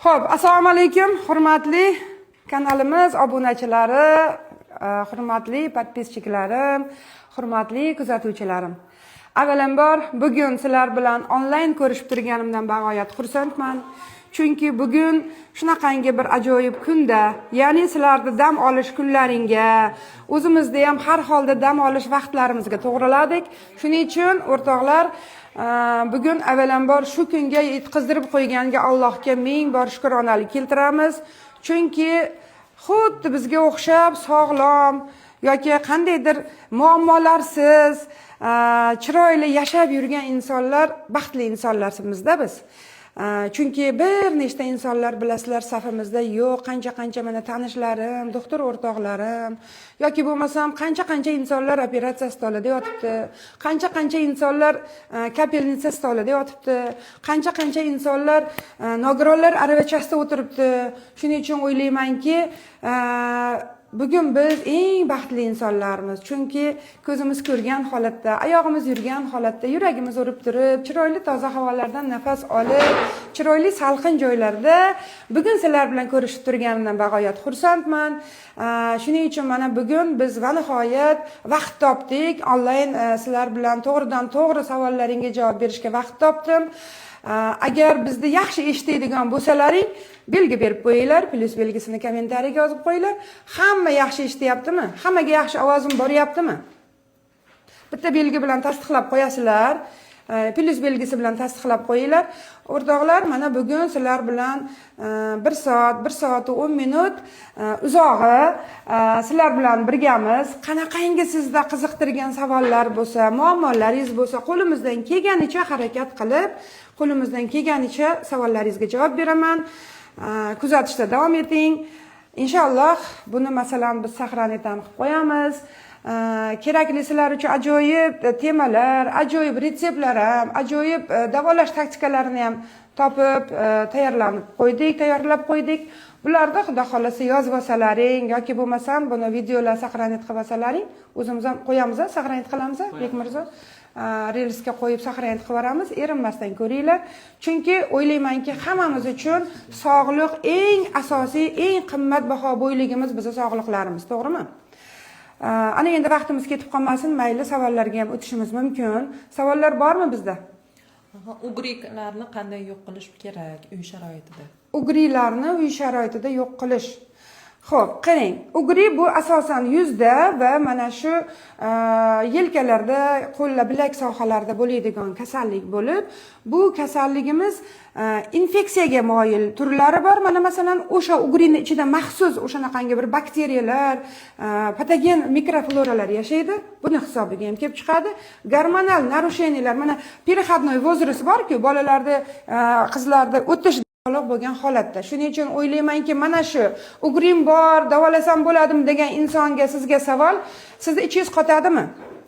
Xo'p, assalomu alaykum, hurmatli kanalimiz obunachilari, hurmatli podpischiklarim, hurmatli kuzatuvchilarim. Avvalambor bugun sizlar bilan onlayn ko'rishib turganimdan bag'oyat xursandman. Chunki bugun shunaqangi bir ajoyib kunda, ya'ni sizlarni dam olish kunlaringga, o'zimizda ham har holda dam olish vaqtlarimizga to'g'riladik. Shuning uchun o'rtoqlar, bugun avvalambor shu kunga yetkazdirib qo'yganiga Allohga ming bor shukronalik keltiramiz. Chunki xuddi bizga o'xshab sog'lom yoki qandaydir muammolarsiz, chiroyli yashab yurgan insonlar baxtli insonlarimizda biz. Chunki bir nechta insonlar bilasizlar safimizda yo'q, qancha mana tanishlarim, doktor o'rtoqlarim yoki bo'lmasam qancha insonlar operatsiya stolida yotibdi, qancha insonlar kapelnitsa stolida yotibdi, qancha insonlar nogironlar aravachasida o'tiribdi. Shuning uchun o'ylaymanki, bugun biz eng baxtli insonlarmiz. Chunki ko'zimiz ko'rgan holatda, oyog'imiz yurgan holatda, yuragimiz urib turib, chiroyli toza havolardan nafas olib, chiroyli salqin joylarda bugun sizlar bilan ko'rishib turganimdan bag'oyat xursandman. Shuning uchun mana bugun biz va nihoyat vaqt topdik. Onlayn sizlar bilan to'g'ridan to'g'ri savollaringga javob berishga vaqt topdim. Agar bizni yaxshi eshitadigan bo'lsalaring, belgi berib qo'yinglar, plus belgisini kommentariyaga yozib qo'yinglar. Hamma yaxshi eshityaptimi? Hammaga yaxshi ovozim boryaptimi? Bitta belgi bilan tasdiqlab qo'yasizlar. Plus belgisi bilan tasdiqlab qo'yinglar. O'rtoqlar, mana bugun sizlar bilan 1 soat 10 minut uzog'i sizlar bilan birgamiz. Qanaqangi sizda qiziqtirgan savollar bo'lsa, muammolaringiz bo'lsa, qo'limizdan kelganicha harakat qilib, qo'limizdan kelganicha savollaringizga javob beraman. Kuzatishda davom eting. Inshaalloh buni masalan biz saqlanib qilib qo'yamiz. Kerakli sizlar uchun ajoyib temalar, ajoyib retseptlar ham, ajoyib davolash taktikalarini ham topib tayyorlab qo'ydik. Bularda xudo xolasa yozib olsalaring yoki bo'lmasam buni videolar saqlanib qilib olsalaring, o'zimiz ham qo'yamiz, saqlanib qilamiz, Bekmirzo. Relsga qo'yib saqlanib qilib yuboramiz, erinmasdan ko'ringlar. Chunki o'ylaymanki, hammamiz uchun sog'liq eng asosiy, eng qimmatbaho boyligimiz bizning sog'liqlarimiz, to'g'rimi? Ana endi vaqtimiz ketib qolmasin, mayli savollarga ham o'tishimiz mumkin. Savollar bormi bizda? Ugrilarni qanday yo'q qilish kerak uy sharoitida? Ugrilarni uy sharoitida yo'q qilish. Xo'p, qarang. Ugri bu asosan yuzda va mana shu yelkalarda, qo'llar, bilak sohalarida bo'ladigan kasallik bo'lib, bu kasalligimiz infeksiyaga moyil turlari bor. Mana masalan, o'sha ugrining ichida maxsus o'shanaqangi bir bakteriyalar, patogen mikrofloralar yashaydi. Buni hisobiga ham kelib chiqadi. Gormonal narusheniyalar, mana переходной возраст bor-ku, bolalarda, qizlarda o'tish bo'lgan holatda. Shuning uchun o'ylaymanki, mana shu ugrim bor, davolasam bo'ladimi degan insonga sizga savol, sizni ichingiz qotadimi?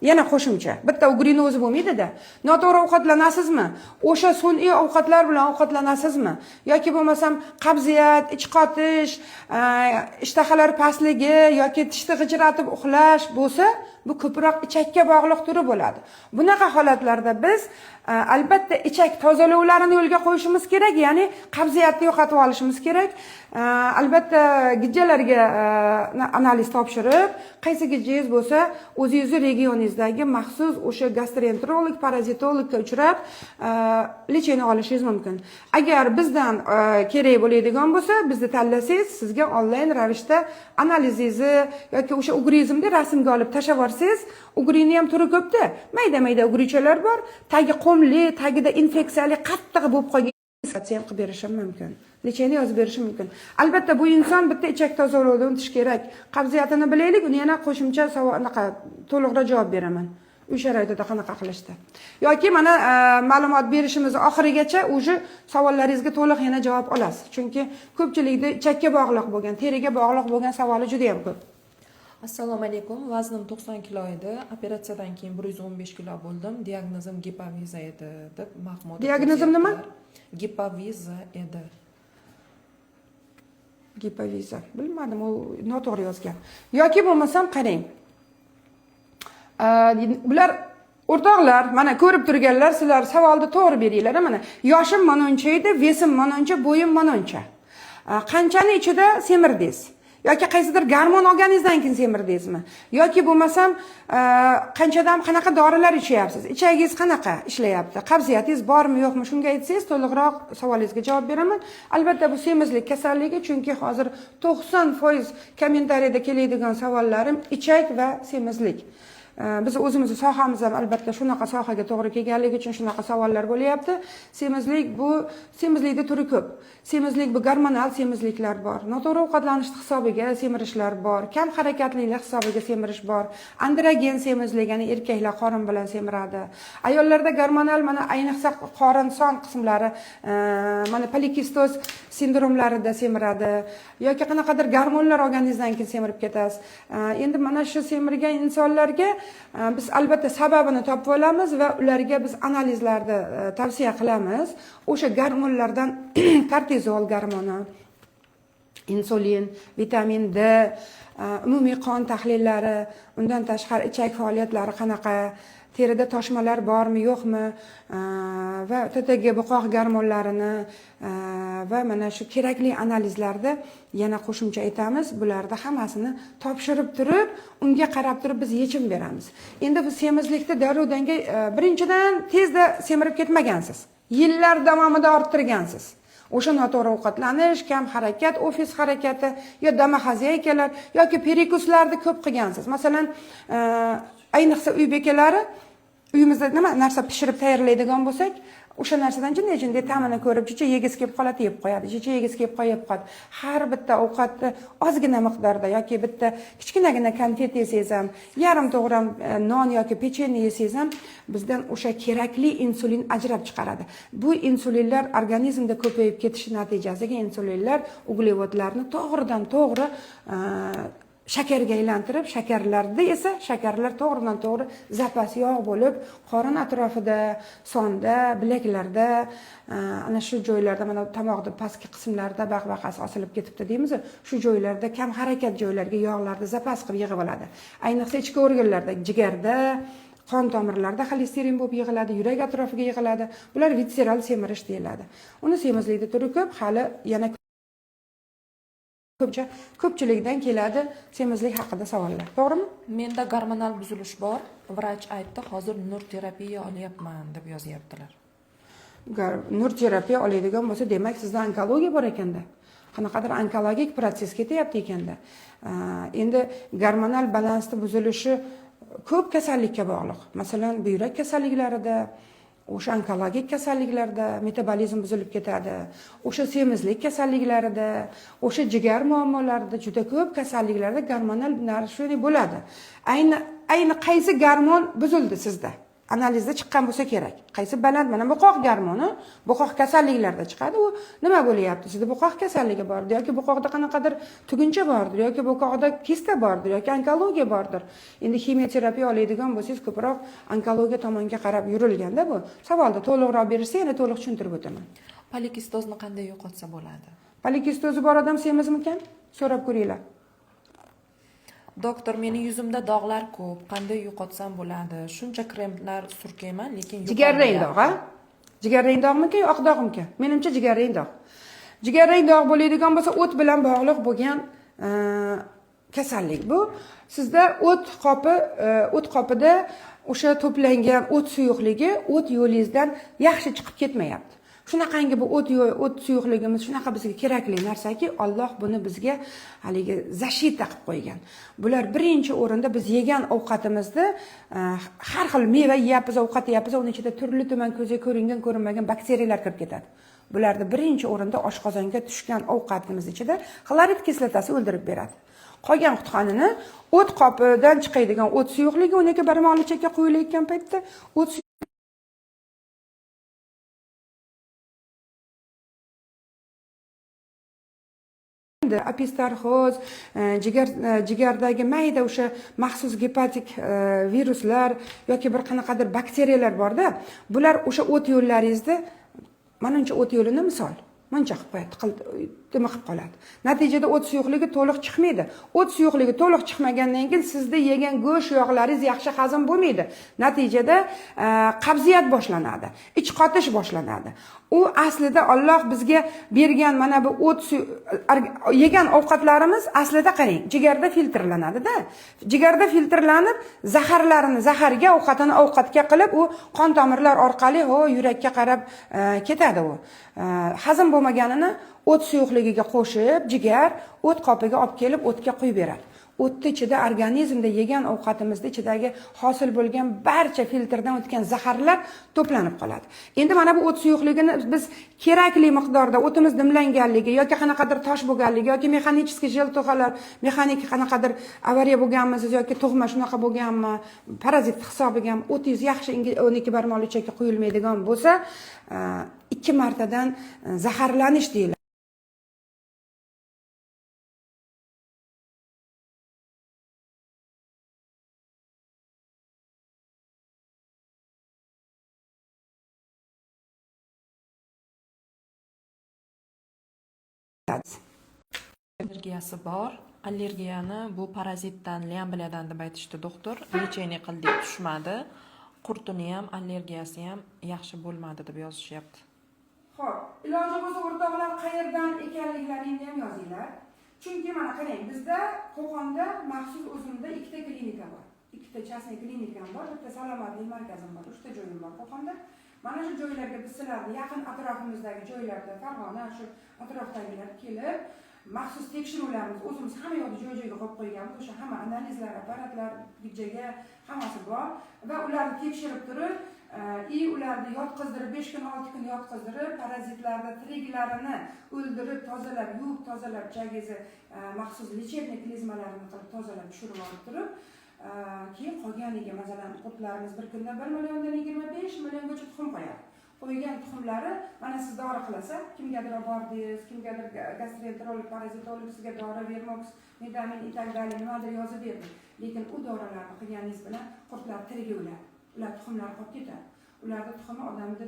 Yana qo'shimcha. Bitta ugrini o'zi bo'lmaydi-da. Noto'g'ri ovqatlanasizmi? O'sha sun'iy ovqatlar bilan ovqatlanasizmi? Yoki bo'lmasam qabziyat, ich qotish, ishtahalar pastligi yoki tishni g'ijiratib uxlash bo'lsa, bu ko'proq ichakka bog'liq turi bo'ladi. Bunaqa holatlarda biz albatta ichak tozalovlarini yo'lga qo'yishimiz kerak, ya'ni qabziyatni yo'qotib olishimiz kerak. Albatta gijjalarga analiz topshirib, qaysi gijjangiz bo'lsa, o'zingizni regioningizdagi maxsus o'sha gastroenterolog, parazitologga uchrab, lecheniya olishingiz mumkin. Agar bizdan kerak bo'ladigan bo'lsa, bizni tanlasangiz, sizga onlayn ravishda analizingizni yoki o'sha ugrizmni rasmga olib tashlab yuborsangiz, ugrining ham turi ko'pda. Mayda ugrichalar bor, tagi qumli, tagida infeksiyali qattiq bo'lib qolgan ham qilib berishim mumkin. Lecheniya yozib berishim mumkin. Albatta bu inson bitta ichak tozalovidan o'tish kerak. Qabziyatini bilaylik, uni yana qo'shimcha savolga to'liqroq javob beraman. Uy sharoitida qanaqa qilishdi. Yoki mana ma'lumot berishimiz oxirigacha o'sha savollaringizga to'liq yana javob olasiz. Chunki ko'pchilikda ichakka bog'liq bo'lgan, teriga bog'liq bo'lgan savoli juda ham ko'p. Assalomu alaykum. Vaznim 90 kilo edi. Operatsiyadan keyin 115 kilo bo'ldim. Diagnozim gipoviza edi deb Mahmud. Diagnozim nima? Gipoviza edi. Gipoviza. Bilmadim, u noto'g'ri yozgan. Yoki bo'lmasam qarang. Bular o'rtoqlar, mana ko'rib turganlar, sizlar savolni to'g'ri beringlar. Mana yoshim manoncha edi, vesim manoncha, bo'yim manoncha. qanchani ichida semirdingiz yoki qaysidir gormon olganingizdan keyin semirdingizmi yoki bo'lmasam qanchadan qanaqa dorilar ichyapsiz, ichagingiz qanaqa ishlayapti, qabziyatingiz bormi yo'qmi, shunga aytsangiz to'liqroq savolingizga javob beraman. Albatta bu semizlik kasalligi, chunki hozir 90% kommentariyada keladigan savollarim ichak va semizlik. Biz o'zimizni sohamiz ham albatta shunaqa sohaga to'g'ri kelganligi uchun shunaqa savollar bo'lyapti. Semizlikda turi ko'p. Semizlik bu gormonal semizliklar bor. Noto'g'ri ovqatlanish hisobiga semirishlar bor. Kam harakatlilik hisobiga semirish bor. Androgen semizlik, ya'ni erkaklar qorin bilan semiradi. Ayollarda gormonal mana ayniqsa qorin son qismlari mana polikistoz sindromlarida semiradi yoki qanaqadir gormonlar olganingizdan keyin semirib ketasiz. Endi mana shu semirgan insonlarga biz albatta sababini topib olamiz va ularga biz analizlarni tavsiya qilamiz. O'sha gormonlardan kortizol gormoni, insulin, vitamin D, umumiy qon tahlillari, undan tashqari ichak faoliyatlari qanaqa, terida toshmalar bormi yo'qmi va TTG buqoq gormonlarini va mana shu kerakli analizlarda yana qo'shimcha aytamiz. Bularda hammasini topshirib turib, unga qarab turib biz yechim beramiz. Endi bu semizlikda darudanga birinchidan tezda semirib ketmagansiz. Yillar davomida orttirgansiz. O'sha noto'g'ri ovqatlanish, kam harakat, ofis harakati, yo domохозяйкалар yoki perikuslarni ko'p qilgansiz. Masalan, ayniqsa uy bekalari uyimizda nima narsa pishirib tayyorlaydigan bo'lsak, o'sha narsadan jinday ta'mini ko'rib, chicha yegisi kelib qoladi, yeb qo'yadi. Chicha yegisi kelib qo'yib qoladi. Har bitta ovqatni ozgina miqdorda yoki bitta kichkinagina konfet yesangiz ham, yarim to'g'ram non yoki pechenye yesangiz ham bizdan o'sha kerakli insulin ajrab chiqaradi. Bu insulinlar organizmda ko'payib ketishi natijasiga insulinlar uglevodlarni to'g'ridan to'g'ri shakarga aylantirib, shakarlarda esa shakarlar to'g'ridan to'g'ri zapas yog' bo'lib, qorin atrofida, sonda, bilaklarda, ana shu joylarda, mana tomoqda pastki qismlarida baqbaqasi osilib ketibdi deymiz, shu joylarda kam harakat joylarga yog'larni zapas qilib yig'ib oladi. Ayniqsa ichki organlarda, jigarda, qon tomirlarida xolesterin bo'lib yig'iladi, yurak atrofiga yig'iladi. Bular visceral semirish deyiladi. Uni semizlikda turi ko'p, hali yana ko'pchilikdan keladi semizlik haqida savollar. To'g'rimi? Menda gormonal buzilish bor. Vrach aytdi, hozir nur terapiya olyapman deb yozyaptilar. Nur terapiya oladigan bo'lsa, demak sizda onkologiya bor ekanda. Qanaqadir onkologik proses ketyapti ekanda. Endi gormonal balansning buzilishi ko'p kasallikka bog'liq. Masalan, buyrak kasalliklarida, o'sha onkologik kasalliklarda metabolizm buzilib ketadi. O'sha semizlik kasalliklarida, o'sha jigar muammolarida, juda ko'p kasalliklarda gormonal narashuvni bo'ladi. Ayni qaysi gormon buzildi sizda? Analizda chiqqan bo'lsa kerak. Qaysi baland, mana buqoq gormoni, buqoq kasalliklarda chiqadi. U nima bo'lyapti? Sizda buqoq kasalligi bordir yoki buqoqda qanaqadir tuguncha bordir yoki buqoqda kista bordir yoki onkologiya bordir. Endi kimyoterapiya oladigan bo'lsangiz, ko'proq onkologiya tomonga qarab yurilganda bu. Savolda to'liqroq berishsa, yana to'liq tushuntirib o'taman. Polikistozni qanday yo'qotsa bo'ladi? Polikistozi bor odam semizmikan? So'rab ko'ringlar. Doktor, meni yuzimda dog'lar ko'p, qanday yo'qotsam bo'ladi? Shuncha kremlar surkayman, lekin jigarrang dog', ha? Jigarrang dog'miki, oq dog'miki? Menimcha jigarrang dog'. Jigarrang dog' bo'ladigan bo'lsa, o't bilan bog'liq bo'lgan kasallik bu. Sizda o't qopida o'sha to'plangan o't suyuqligi o't yo'lingizdan yaxshi chiqib ketmayapti. Shunaqangi bu o't suyuqligimiz shunaqa bizga kerakli narsaki, Alloh buni bizga haligi zashita qilib qo'ygan. Bular birinchi o'rinda biz yegan ovqatimizda har xil meva yeyapmiz, ovqat yeyapmiz, uning ichida turli tuman ko'zga ko'ringan, ko'rinmagan bakteriyalar kirib ketadi. Bularni birinchi o'rinda oshqozonga tushgan ovqatimiz ichida xlorid kislotasi o'ldirib beradi. Qolgan qutqanini o't qopidan chiqadigan o't suyuqligi uniki barmoqli chakka qo'yilayotgan paytda o't apistarxoz, jigardagi mayda o'sha maxsus gepatik viruslar yoki bir qanaqadir bakteriyalar borda, bular o'sha o't yo'llaringizda, menimcha o't yo'lini misol muncha qilib qo'yadi, nima qilib qoladi. Natijada o't suyuqligi to'liq chiqmaydi. O't suyuqligi to'liq chiqmagandan keyin sizda yegan go'sht, yog'laringiz yaxshi hazm bo'lmaydi. Natijada qabziyat boshlanadi, ich qotish boshlanadi. U aslida Alloh bizga bergan mana bu yegan ovqatlarimiz aslida qarang, jigarda filtrlanadi-da. Jigarda filtrlanib, zaharga ovqatga qilib, u qon tomirlar orqali yurakka qarab ketadi u. Hazm bo'lmaganini o't suyuqligiga qo'shib, jigar o't qopiga olib kelib o'tga quyib beradi. O'tni ichida organizmda yegan ovqatimizda ichidagi hosil bo'lgan barcha filtrdan o'tgan zaharlar to'planib qoladi. Endi mana bu o't suyuqligini biz kerakli miqdorda o'timiz dimlanganligi yoki qanaqadir tosh bo'lganligi yoki mexanikiy jel to'g'alar, mexanik qanaqadir avariya bo'lganmisiz yoki tug'ma shunaqa bo'lganmi, parazit hisobiga ham o'tingiz yaxshi 12 ichakka quyilmaydigan bo'lsa, 2 martadan zaharlanish deyiladi. Allergiyasi bor. Allergiyani bu parazitdan, liambliyadan deb aytishdi doktor. Lecheniya qildik, tushmadi. Qurtini ham, allergiyasi ham yaxshi bo'lmadi deb yozishyapti. Xo'p, iloji bo'lsa o'rtoqlar qayerdan ekanliklaringni ham yozinglar. Chunki mana qarang, bizda Qo'qonda maxsus o'zimda 2 ta klinika bor. 2 ta частный klinikam bor, bitta salomatlik markazim bor, 3 ta joyim bor Qo'qonda. Mana shu joylarga biz sizlarni yaqin atrofimizdagi joylarda, Farg'ona, shu atrofdagilar kelib, maxsus tekshiruvlarimiz o'zimiz hamma yoqda joy-joyga qo'yib qo'yganmiz. O'sha hamma analizlar, apparatlar, gijjaga hammasi bor va ularni tekshirib turib, ularni yotqizdirib 5 kun, 6 kun yotqizdirib, parazitlarni tiriklarini o'ldirib, tozalab, yuvib, tozalab, chagizi maxsus lechebniy klizmalarini qilib tozalab tushirib olib turib, keyin qolganiga masalan qurtlarimiz bir kunda 1 milliondan 25 milliongacha tuxum qo'yadi. Qo'ygan tuxumlari mana siz dori qilasa, kimgadir bordingiz, kimgadir gastroenterolog, parazitolog sizga dori Vermox, Medamin, itagdali nimadir yozib berdi. Lekin u dorilarni qilganingiz bilan qurtlar tiriga o'ladi. Ular tuxumlar qolib ketadi. Ularda tuxumi odamda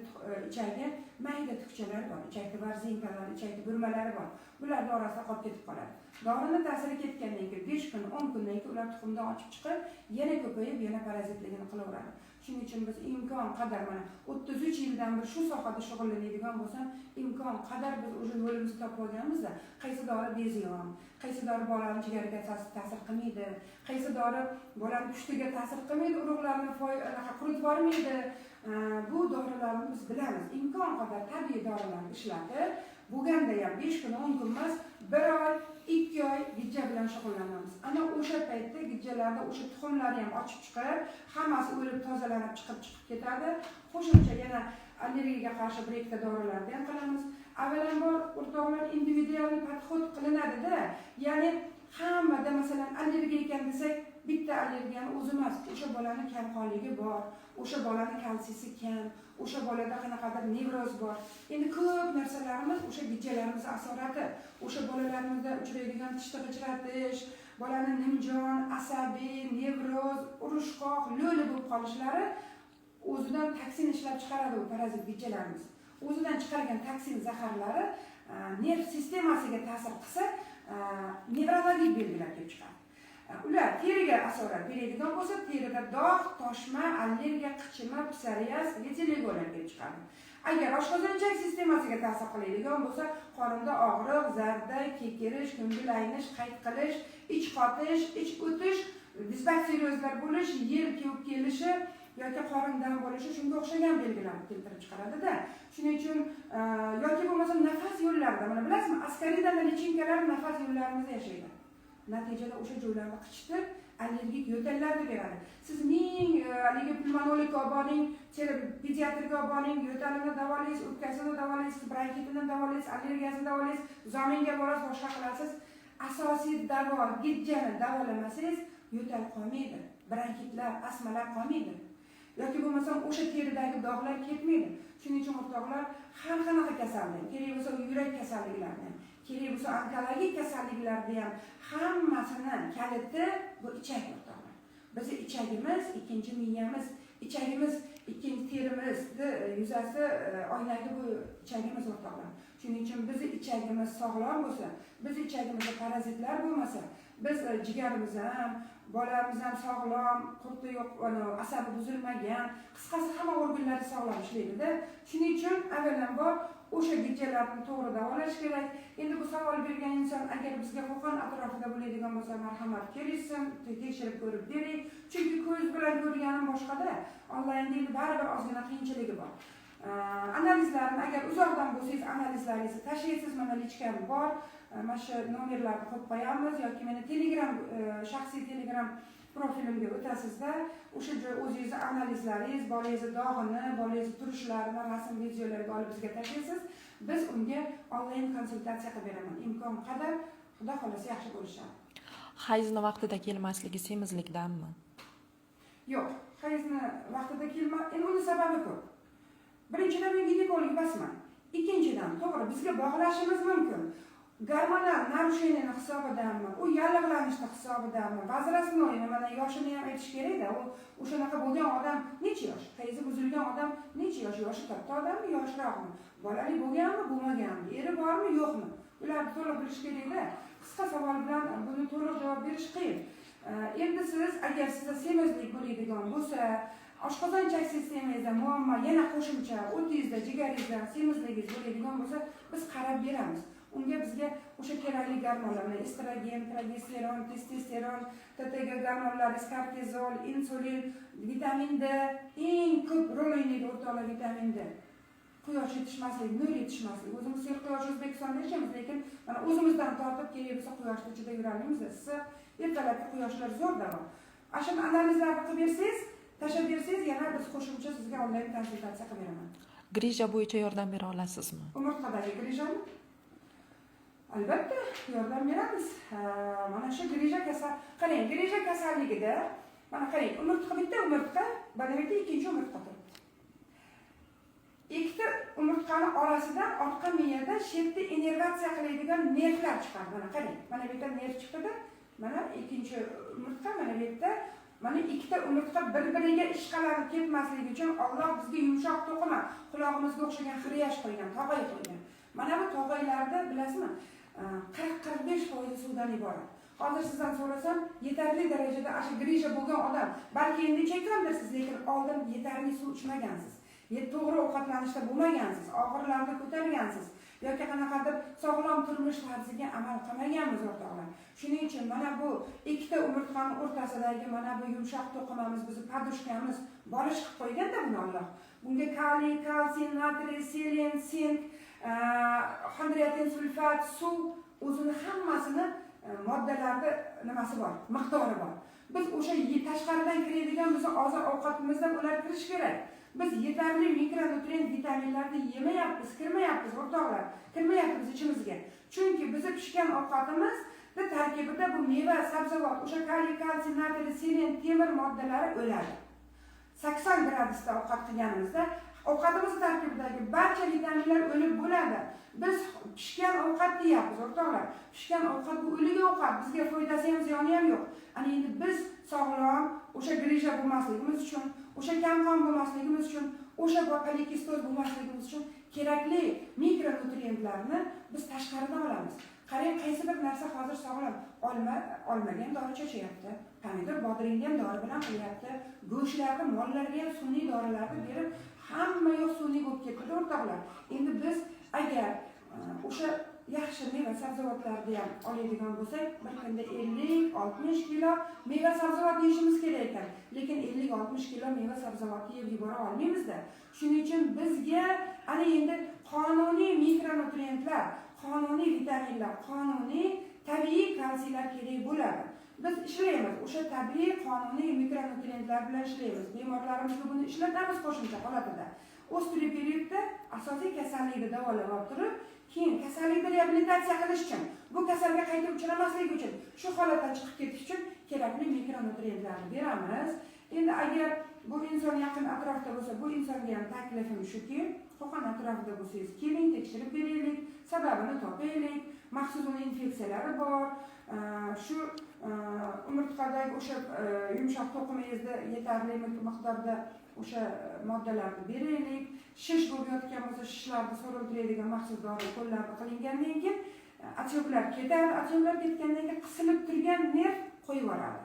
ichagi mayda tukchalar bor, ichakda varzinkalar, ichakda burmalari bor. Bular orasida qolib ketib qoladi. Dorini ta'siri ketgandan keyin 5 kun, 10 kundan keyin ular tuxumdan ochib chiqib, yana ko'payib, yana parazitligini qilaveradi. Shuning uchun biz imkon qadar mana 33 yildan bir shu sohada shug'ullanadigan bo'lsam, imkon qadar biz o'sha yo'limizni topib olganmizda, qaysi dori beziyon, qaysi dori bolaning jigariga ta'sir qilmaydi, qaysi dori bolaning pushtiga ta'sir qilmaydi, urug'larni quritib yubormaydi. Bu dorilarni biz bilamiz. Imkon qadar tabiiy dorilarni ishlatib, bo'lganda ham 5 kun, 10 kun emas, 1 oy, 2 oy gijja bilan shug'ullanamiz. Ana o'sha paytda gijjalarda o'sha tuxumlari ham ochib chiqib, hammasi o'lib tozalanib chiqib ketadi. Qo'shimcha yana allergiyaga qarshi bir ikkita dorilarni ham qilamiz. Avvalambor o'rtoqlar individual podxod qilinadi-da. Ya'ni hammada masalan allergiya ekan desak, bitta allergiyani o'zi emas, o'sha bolaning kamqonligi bor, o'sha bolaning kalsiysi kam, o'sha bolada qanaqadir nevroz bor. Endi ko'p narsalarimiz o'sha gijjalarimiz asorati, o'sha bolalarimizda uchraydigan tishni g'ijiratish, bolaning nimjon, asabiy, nevroz, urushqoq, lo'li bo'lib qolishlari o'zidan toksin ishlab chiqaradi u parazit gijjalarimiz. O'zidan chiqargan toksin zaharlari nerv sistemasiga ta'sir qilsa, nevrologik belgilar kelib chiqadi. Ular teriga asorat beradigan bo'lsa, terida dog', toshma, allergiya, qichima, psoriaz, vitiligolar kelib chiqadi. Agar oshqozon-ichak sistemasiga ta'sir qiladigan bo'lsa, qorinda og'riq, zarda, kekirish, ko'ngil aynish, qayt qilish, ich qotish, ich o'tish, disbaksiriyozlar bo'lish, yel kevib kelishi yoki qorindan bo'lishi shunga o'xshagan belgilarni keltirib chiqaradi-da. Shuning uchun yoki bo'lmasa nafas yo'llarida, mana bilasizmi, askaridan lichinkalar nafas yo'llarimizda yashaydi. Natijada o'sha joylarni qichitib, allergik yo'tallarni beradi. Siz haligi pulmonologga boring, pediatrga boring, yo'talini davolaysiz, o'pkasini davolaysiz, bronkitini davolaysiz, allergiyasini davolaysiz, zominga borasiz, boshqa qilasiz. Asosiy davo gijjani davolamasangiz, yo'tal qolmaydi, bronkitlar, astmalar qolmaydi. Yoki bo'lmasam o'sha teridagi dog'lar ketmaydi. Shuning uchun o'rtoqlar, har qanaqa kasallik, kerak bo'lsa yurak kasalliklarini, kerak bo'lsa onkologik kasalliklarni ham hammasini kaliti bu ichak o'rtoqlar. Bizning ichagimiz, ikkinchi miyamiz, ichagimiz ikkinchi terimizni yuzasi oynagi bu ichagimiz o'rtoqlar. Shuning uchun bizni ichagimiz sog'lom bo'lsa, biz ichagimizda parazitlar bo'lmasa, biz jigarimiz ham, bolamiz ham sog'lom, qurti yo'q, asabi buzilmagan, qisqasi hamma organlari sog'lom ishlaydi-da. Shuning uchun avvalambor o'sha gijjalarni to'g'ri davolash kerak. Endi bu savol bergan inson agar bizga Qo'qon atrofida bo'ladigan bo'lsa, marhamat kelishsin, tekshirib ko'rib bering. Chunki ko'z bilan ko'rganim boshqada, onlaynda baribir ozgina qiyinchiligi bor. Analizlarni agar uzoqdan bo'lsangiz, analizlaringizni tashlaysiz, mana lichkam bor. Mana shu nomerlarni qo'yib qo'yamiz yoki meni Telegram shaxsiy Telegram profilimga o'tasizda, o'sha o'zingizni analizlaringiz, bolangizni dog'ini, bolangizni turishlarini, rasm videolarga olib bizga tashlaysiz. Biz unga onlayn konsultatsiya qilib beraman. Imkon qadar Xudo xolasa yaxshi bo'lishadi. Hayzni vaqtida kelmasligi semizlikdanmi? Yo'q, hayzni vaqtida endi uni sababi ko'p. Birinchidan men ginekolog emasman. Ikkinchidan, to'g'ri, bizga bog'lashimiz mumkin. Gormonal narusheniyani hisobidanmi, u yallig'lanishni hisobidanmi, возрастной, mana yoshini ham aytish kerak-da, u o'shanaqa bo'lgan odam necha yosh? Qaysi buzilgan odam necha yosh? Yoshi katta odammi, yoshroqmi? Bolali bo'lganmi, bo'lmaganmi? Eri bormi, yo'qmi? Ularni to'liq bilish kerak-da. Qisqa savol bilan buni to'liq javob berish qiyin. Endi siz agar sizda semizlik bo'ladigan bo'lsa, oshqozonchak sistemangizda muammo, yana qo'shimcha o'tingizda, jigaringizda semizligingiz bo'ladigan bo'lsa, biz qarab beramiz. Unga bizga o'sha kerakli gormonlarni, estrogen, progesteron, testosteron, TTG gormonlari, kortizol, insulin, vitamin D eng ko'p rol o'ynaydi o'rtoqlar, vitamin D. Quyosh yetishmasligi, nur yetishmasligi. O'zimiz yer quyosh O'zbekistonda yashaymiz, lekin mana o'zimizdan tortib kerak bo'lsa quyoshni ichida yuramiz. Issiq, ertalabki quyoshlar zo'rda bor. Ashuna analizlarni qilib bersangiz, tashlab bersangiz, yana biz qo'shimcha sizga onlayn konsultatsiya qilib beraman. Grija bo'yicha yordam bera olasizmi? Umurtqadagi grijami? Albatta, yordam beramiz. Mana shu grija qarang, grija kasalligida, mana qarang, umurtqa bitta umurtqa, mana bitta ikkinchi umurtqa turibdi. Ikkita umurtqani orasidan orqa miyada shetda innervatsiya qiladigan nervlar chiqadi. Mana qarang, mana bu yerda nerv chiqdi, mana ikkinchi umurtqa, mana bu yerda mana ikkita umurtqa bir-biriga ishqalanib ketmasligi uchun Alloh bizga yumshoq to'qima, qulog'imizga o'xshagan xiriyash qo'ygan, tog'ay qo'ygan. Mana bu tog'aylarda bilasizmi, 40-45% suvdan iborat. Hozir sizdan so'rasam, yetarli darajada asha grija bo'lgan odam, balki endi chekandirsiz, lekin oldin yetarli suv ichmagansiz. To'g'ri ovqatlanishda bo'lmagansiz, og'irlarni ko'targansiz yoki qanaqadir sog'lom turmush tarziga amal qilmaganmiz o'rtoqlar. Shuning uchun mana bu ikkita umurtqani o'rtasidagi mana bu yumshoq to'qimamiz, bizni podushkamiz borish qilib qo'yganda buni Alloh. Bunga kaliy, kalsiy, natriy, selen, sink, hidrogen sulfat, suv o'zini hammasini moddalarda nimasi bor, miqdori bor. Biz o'sha tashqaridan kiradigan bizni oziq ovqatimizdan ular kirish kerak. Biz yetarli mikronutrient vitaminlarni yemayapmiz, kirmayapmiz o'rtoqlar. Kirmayapti biz ichimizga. Chunki bizni pishgan ovqatimiz tarkibida bu meva, sabzavot, o'sha kaliy, kalsiy, natriy, selen, temir moddalari o'ladi. 80 gradusda ovqat qilganimizda ovqatimiz tarkibidagi barcha vitaminlar o'lib bo'ladi. Biz pishgan ovqat deyapmiz o'rtoqlar. Pishgan ovqat bu o'lik ovqat, bizga foydasi ham ziyoni ham yo'q. Ana endi biz sog'lom, o'sha grija bo'lmasligimiz uchun, o'sha kamqon bo'lmasligimiz uchun, o'sha polikistoz bo'lmasligimiz uchun kerakli mikronutrientlarni biz tashqaridan olamiz. Qarang, qaysi bir narsa hozir sog'lom. Olmaga ham dori chechayapti. Pomidor, bodringga ham dori bilan qilyapti. Go'shtlarni, mollarga ham sun'iy dorilarni berib, hamma yo'q sun'iy bo'lib ketdi o'rtoqlar. Endi biz agar o'sha yaxshi meva sabzavotlarni ham oladigan bo'lsak, bir kunda 50-60 kilo meva sabzavot yeyishimiz kerak ekan. Lekin 50-60 kilo meva sabzavot yeb yubora olmaymiz-da. Shuning uchun bizga ana endi qonuniy mikronutrientlar, qonuniy vitaminlar, qonuniy tabiiy kalsiylar kerak bo'ladi. Biz ishlaymiz, o'sha tabiiy qonuniy mikronutrientlar bilan ishlaymiz. Bemorlarimizga buni ishlatamiz qo'shimcha holatida. O'stirib periodda asosiy kasallikni davolab turib, keyin kasallikni reabilitatsiya qilish uchun, bu kasalga qaytib uchramaslik uchun, shu holatdan chiqib ketish uchun kerakli mikronutrientlarni beramiz. Endi agar bu inson yaqin atrofda bo'lsa, bu insonga ham taklifim shuki, Qo'qon atrofida bo'lsangiz, keling tekshirib beraylik, sababini topaylik. maxsus uni infeksiyalari bor. Shu umurtqadagi o'sha yumshoq to'qimangizda yetarli miqdorda o'sha moddalarni beraylik. Shish bo'layotgan bo'lsa, shishlarni so'riltiradigan maxsus dori qo'llanma qilingandan keyin otsyoklar ketadi. Otsyoklar ketgandan keyin qisilib turgan nerv qo'yib yuboradi.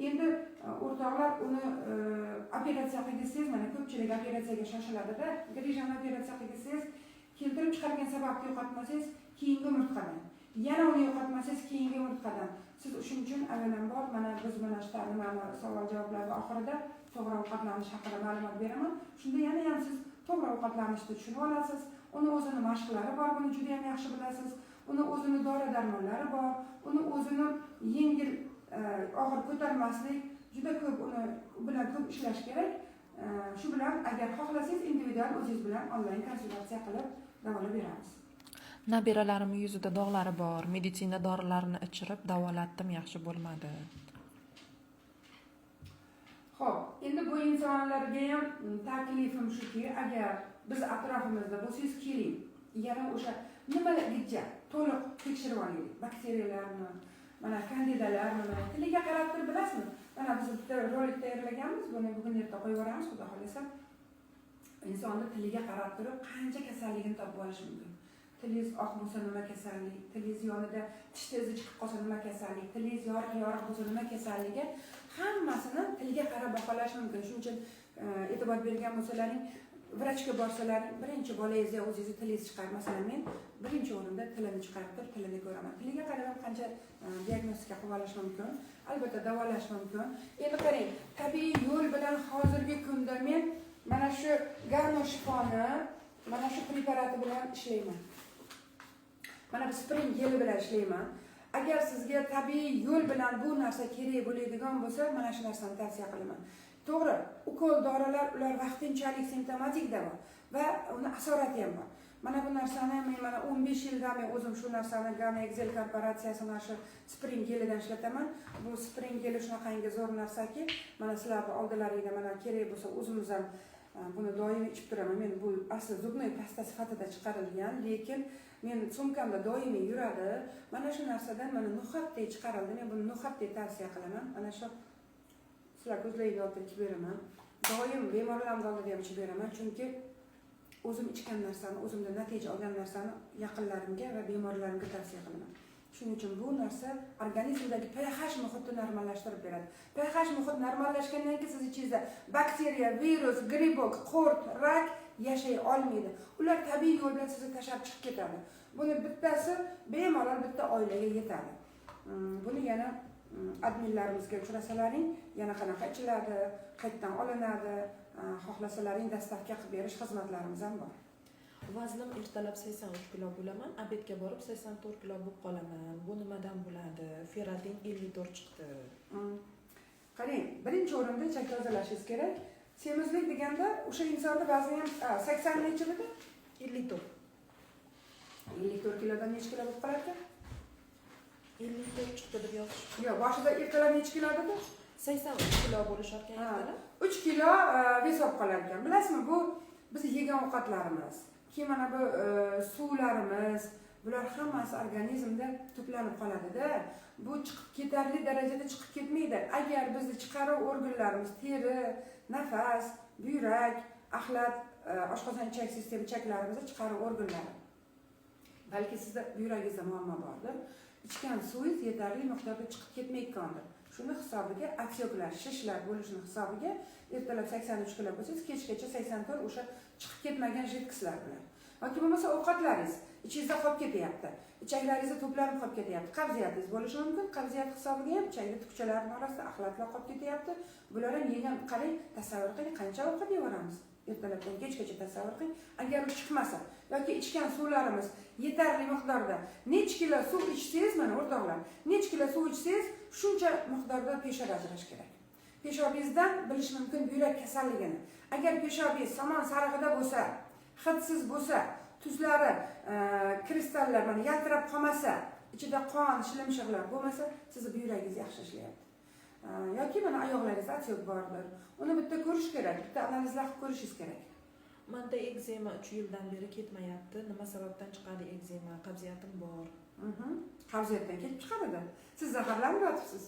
Endi o'rtoqlar uni operatsiya qilsangiz, mana ko'pchilik operatsiyaga shoshiladi-da, grijani operatsiya qilsangiz, keltirib chiqargan sababni yo'qotmasangiz, keyingi umurtqadan, yana uni yo'qotmasangiz, keyingi umurtqadan. Siz shuning uchun avvalambor mana biz mana shu savol-javoblar oxirida to'g'ri ovqatlanish haqida ma'lumot beraman. Shunda yana ham siz to'g'ri ovqatlanishni tushunib olasiz. Uni o'zini mashqlari bor, buni juda ham yaxshi bilasiz. Uni o'zini dori-darmonlari bor, uni o'zini yengil og'ir ko'tarmaslik, juda ko'p uni bilan ko'p ishlash kerak. Shu bilan agar xohlasangiz individual o'zingiz bilan onlayn konsultatsiya qilib davolab beramiz. Nabiralarim yuzida dog'lari bor, meditsina dorilarini ichirib davolatdim, yaxshi bo'lmadi. Xo'p, endi bu insonlarga ham taklifim shuki, agar biz atrofimizda bo'lsangiz, keling, yana o'sha nimalargacha to'liq tekshirib olaylik. Bakteriyalarni, mana kandidalarni, mana tiliga qarab turib bilasizmi? Mana biz bitta rolik tayyorlaganmiz, buni bugun erta qo'yib yuboramiz, xudo xolasa. Insonni tiliga qarab turib qancha kasalligini topib olish mumkin. Tilingiz oq bo'lsa nima kasallik, tilingiz yonida tish tezi chiqib qolsa nima kasallik, tilingiz yoriq bo'lsa nima kasalligi, hammasini tilga qarab baholash mumkin. Shuning uchun e'tibor bergan bo'lsalaring, vrachga borsalaring, birinchi bolangizga o'zingizni tilingiz chiqar. Masalan, men birinchi o'rinda tilini chiqarib turib, tilini ko'raman. Tiliga qarab qancha diagnostika qilib olish mumkin, albatta davolash mumkin. Endi qarang, tabiiy yo'l bilan hozirgi kunda men mana shu Gano shifoni, mana shu preparati bilan ishlayman. Mana bu spring geli bilan ishlayman. Agar sizga tabiiy yo'l bilan bu narsa kerak bo'ladigan bo'lsa, mana shu narsani tavsiya qilaman. To'g'ri, ukol dorilar ular vaqtinchalik simptomatik davo va uni asorati ham bor. Mana bu narsani men mana 15 yildan men o'zim shu narsani Gano Excel korporatsiyasining shu spring gelidan ishlataman. Bu spring geli shunaqangi zo'r narsaki, mana sizlarning oldilaringda mana kerak bo'lsa o'zimiz ham buni doimiy ichib turaman. Men bu asli zubnoy pasta sifatida chiqarilgan, lekin men sumkamda doimiy yuradi. Mana shu narsadan mana nuhatdek chiqarildi. Men buni nuhatdek tavsiya qilaman. Mana shu sizlar ko'zlaringizga olib ichib beraman. Doim bemorlarimga oldida ham ichib beraman, chunki o'zim ichgan narsani, o'zimda natija olgan narsani yaqinlarimga va bemorlarimga tavsiya qilaman. Shuning uchun bu narsa organizmdagi pH muhitni normallashtirib beradi. pH muhit normallashgandan keyin siz ichingizda bakteriya, virus, gribok, qurt, rak yashay olmaydi. Ular tabiiy yo'l bilan sizni tashlab chiqib ketadi. Buni bittasi bemalol bitta oilaga yetadi. Buni yana adminlarimizga uchrasalaring, yana qanaqa ichiladi, qayerdan olinadi, xohlasalaring dastavka qilib berish xizmatlarimiz ham bor. Vaznim ertalab 83 kilo bo'laman, obedga borib 84 kilo bo'lib qolaman. Bu nimadan bo'ladi? Ferritin 54 chiqdi. Qarang, birinchi o'rinda ichak tozalashingiz kerak. Semizlik deganda o'sha insonning vazni ham 80 necha edi? 54. 54 kilodan necha kilo bo'lib qoladi? 54 chiqdi deb yozishdi. Yo'q, boshida ertalab necha kilo edi? 83 kilo bo'lishayotgan ertalab. 3 kilo vес olib qolar ekan. Bilasizmi, bu biz yegan ovqatlarimiz, keyin mana bu suvlarimiz, bular hammasi organizmda to'planib qoladi-da. Bu chiqib ketarli darajada chiqib ketmaydi. Agar bizni chiqaruv organlarimiz teri, nafas, buyrak, axlat, oshqozon ichak sistema ichaklarimizni chiqaruv organlari. Balki sizda yuragingizda muammo bordir. Ichgan suvingiz yetarli miqdorda chiqib ketmayotgandir. Shuni hisobiga atyoklar, shishlar bo'lishini hisobiga ertalab 83 kilo bo'lsangiz, kechgacha 84 o'sha chiqib ketmagan jidkislar bilan. Yoki bo'lmasa ovqatlaringiz ichingizda qolib ketyapti. Ichaklaringizda to'planib qolib ketyapti. Qabziyatingiz bo'lishi mumkin. Qabziyat hisobiga ham ichakda tukchalarning orasida axlatlar qolib ketyapti. Bular ham yegan, qarang, tasavvur qiling, qancha ovqat yevoramiz. Ertalabdan kechgacha tasavvur qiling. Agar u chiqmasa yoki ichgan suvlarimiz yetarli miqdorda necha kilo suv ichsangiz, mana o'rtoqlar, necha kilo suv ichsangiz, shuncha miqdorda peshob ajrash kerak. Peshobingizdan bilish mumkin buyrak kasalligini. Agar peshobingiz somon sarig'ida bo'lsa, hidsiz bo'lsa, tuzlari, kristallar mana yaltirab qolmasa, ichida qon, shilimshiqlar bo'lmasa, sizni buyragingiz yaxshi ishlayapti. Yoki mana oyoqlaringizda atyok bordir. Uni bitta ko'rish kerak, bitta analizlar qilib ko'rishingiz kerak. Menda ekzema 3 yildan beri ketmayapti. Nima sababdan chiqadi ekzema? Qabziyatim bor. qabziyatdan kelib chiqadida. Siz zaharlanib yotibsiz.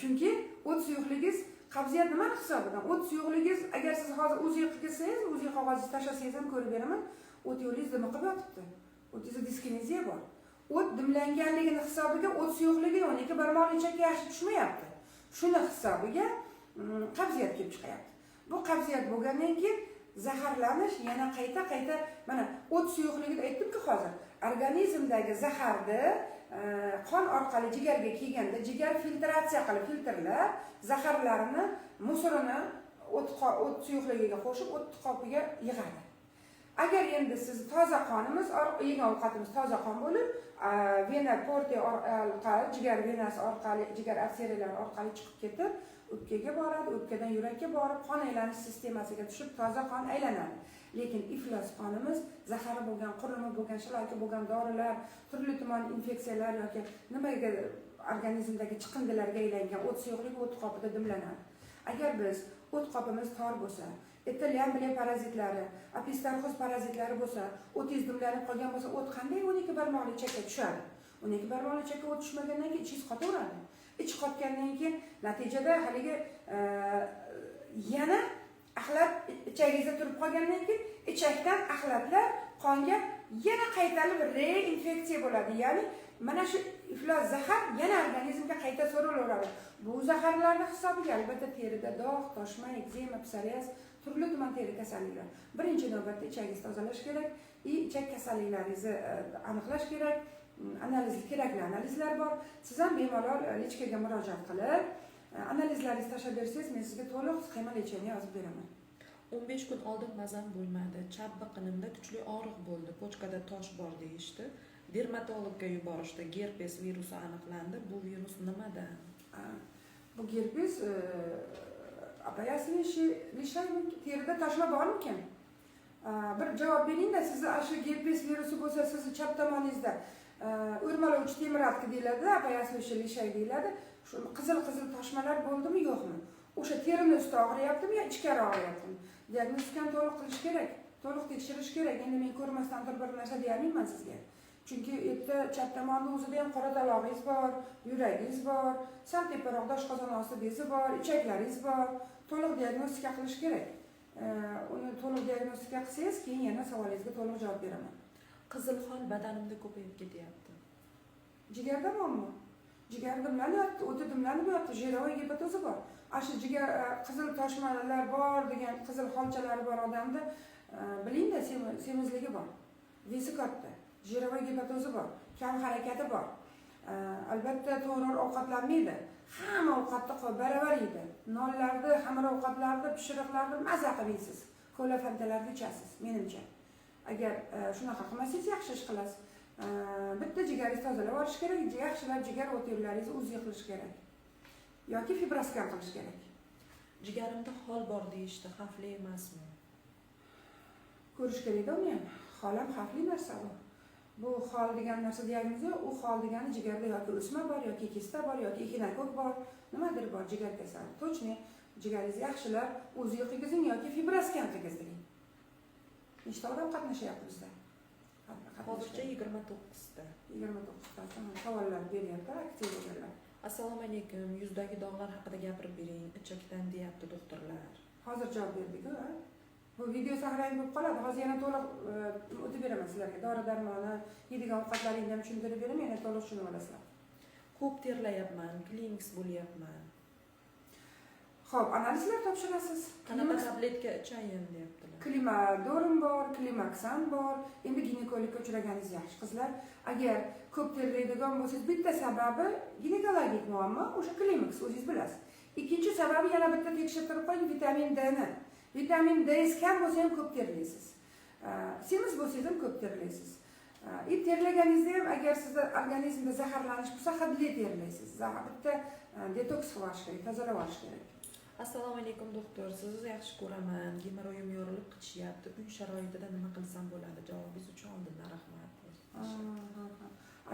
Chunki o't suyuqligingiz qabziyat nimani hisobidan? O't suyuqligingiz agar siz hozir o'zingiz qilsangiz, o'zingiz qog'ozni tashlasangiz ham ko'rib beraman, o't yo'lingiz dimiqib yotibdi. O'tingizda diskineziya bor. O't dimlanganligini hisobiga o't suyuqligi 12 barmoq ichakka yaxshi tushmayapti. Shuni hisobiga qabziyat kelib chiqyapti. Bu qabziyat bo'lgandan keyin zaharlanish yana qayta mana o't suyuqligida aytdim-ku hozir organizmdagi zaharni qon orqali jigarga kelganda jigar filtratsiya qilib filtrlab zaharlarini musurini o't suyuqligiga qo'shib o't qopiga yig'adi. Agar endi siz toza qonimiz, yegan ovqatimiz toza qon bo'lib, vena porta orqali, jigar venasi orqali, jigar arteriyalari orqali chiqib ketib, o'pkaga boradi, o'pkadan yurakka borib, qon aylanish sistemasiga tushib, toza qon aylanadi. Lekin iflos qonimiz zahari bo'lgan, qurimi bo'lgan, shilaki bo'lgan dorilar, turli tuman infeksiyalar yoki nimaga organizmdagi chiqindilarga aylangan o't suyuqligi o't qopida dimlanadi. Agar biz o't qopimiz tor bo'lsa, etilyan bilan parazitlari, apistarxoz parazitlari bo'lsa, o'tingiz dimlanib qolgan bo'lsa, o't qanday 12 barmoqli ichakka tushadi? 12 barmoqli ichakka o't tushmagandan keyin ichingiz qotaveradi. Ich qotgandan keyin natijada haligi yana axlat ichagingizda turib qolgandan keyin ichakdan axlatlar qonga yana qaytarilib reinfeksiya bo'ladi. Ya'ni mana shu iflos zahar yana organizmga qayta so'rilaveradi. Bu zaharlarning hisobiga albatta terida dog', toshma, ekzema, psoriaz, turli tuman teri kasalliklar. Birinchi navbatda ichangizni tozalash kerak, ichak kasalliklaringizni aniqlash kerak. Kerakli analizlar bor. Siz ham bemalol lechkaga murojaat qilib, analizlaringizni tashlab bersangiz, men sizga to'liq sxema lecheniya yozib beraman. 15 kun oldin mazam bo'lmadi. Chap biqinimda kuchli og'riq bo'ldi. Pochkada tosh bor deyishdi. Dermatologga yuborishdi. Gerpes virusi aniqlandi. Bu virus nimadan? Bu gerpes apayasli lishaymi? Terida toshma bormikan? Bir javob bering-da, sizni shu gerpes virusi bo'lsa, sizni chap tomoningizda o'rmalovchi temiratki deyiladi, apayasli lishay deyiladi. Shu qizil toshmalar bo'ldimi, yo'qmi? O'sha terini usti og'riyaptimi yo ichkari og'riyaptimi? Diagnostikani to'liq qilish kerak, to'liq tekshirish kerak. Endi men ko'rmasdan turib bir narsa deya olmayman sizga. Chunki erta chap tomonning o'zida ham qora talog'ingiz bor, yuragingiz bor, sal teparoqda oshqozon osti bezi bor, ichaklaringiz bor. To'liq diagnostika qilish kerak. Uni to'liq diagnostika qilsangiz, keyin yana savolingizga to'liq javob beraman. Qizil xon badanimda ko'payib ketyapti. Jigarda bormi? Jigar dimlanyapti, o'ti dimlanib yotibdi, jirovoy gepatozi bor. Shu jigar qizil toshmalar bor degan qizil xolchalari bor odamda bilingda semizligi bor. Vesi katta, jirovoy gepatozi bor, kam harakati bor. Albatta to'g'ri ovqatlanmaydi. Hamma ovqatni baravar yeydi. Nonlarni, xamir ovqatlarni, pishiriqlarni maza qilib yeysiz. Kola fantalarni ichasiz, menimcha. Agar shunaqa qilmasangiz yaxshi ish qilasiz. Bitta jigaringizni tozalab olish kerak, yaxshilab jigar o't yo'llaringizni o'ziga qilish kerak. Yoki fibroskan qilish kerak. Jigarimda hol bor deyishdi, xavfli emasmi? Ko'rish kerak-da uni ham. Hol ham xavfli narsa bu. Bu hol degan narsa diagnozi, u hol degani jigarda yoki o'sma bor, yoki kista bor, yoki echinokok bor, nimadir bor jigar kasali. Точно jigaringizni yaxshilab o'ziga qilgizing yoki fibroskan qilgizing. Nechta odam qatnashyapti bizda? Hozircha 29 ta. 29 ta savollar beryapti, aktiv bo'lganlar. Assalomu alaykum, yuzdagi dog'lar haqida gapirib bering, ichakdan deyapti doktorlar. Hozir javob berdik-ku. Bu video saqlanib bo'lib qoladi. Hozir yana to'liq o'tib beraman sizlarga. Dori-darmoni, yeydigan ovqatlaringni ham tushuntirib beraman, yana to'liq tushunib olasizlar. Ko'p terlayapman, Kliniks bo'lyapman. Xo'p, analizlar topshirasiz. Qanaqa tabletka ichayin deyaptilar. Klimadorin bor, klimaksan bor. Endi ginekologga uchraganingiz yaxshi qizlar. Agar ko'p terlaydigan bo'lsangiz, bitta sababi ginekologik muammo, o'sha klimaks o'zingiz bilasiz. Ikkinchi sababi yana bitta tekshirtirib qo'ying, vitamin D ni. Vitamin D kam bo'lsa ham ko'p terlaysiz. Semiz bo'lsangiz ham ko'p terlaysiz. Terlaganingizda ham agar sizda organizmda zaharlanish bo'lsa, hidli terlaysiz. Bitta detoks qilish kerak, tozalab olish kerak. Assalomu alaykum doktor, sizni yaxshi ko'raman. Gemoroyim yorilib qitishyapti. Uy sharoitida nima qilsam bo'ladi? Javobingiz uchun oldindan rahmat.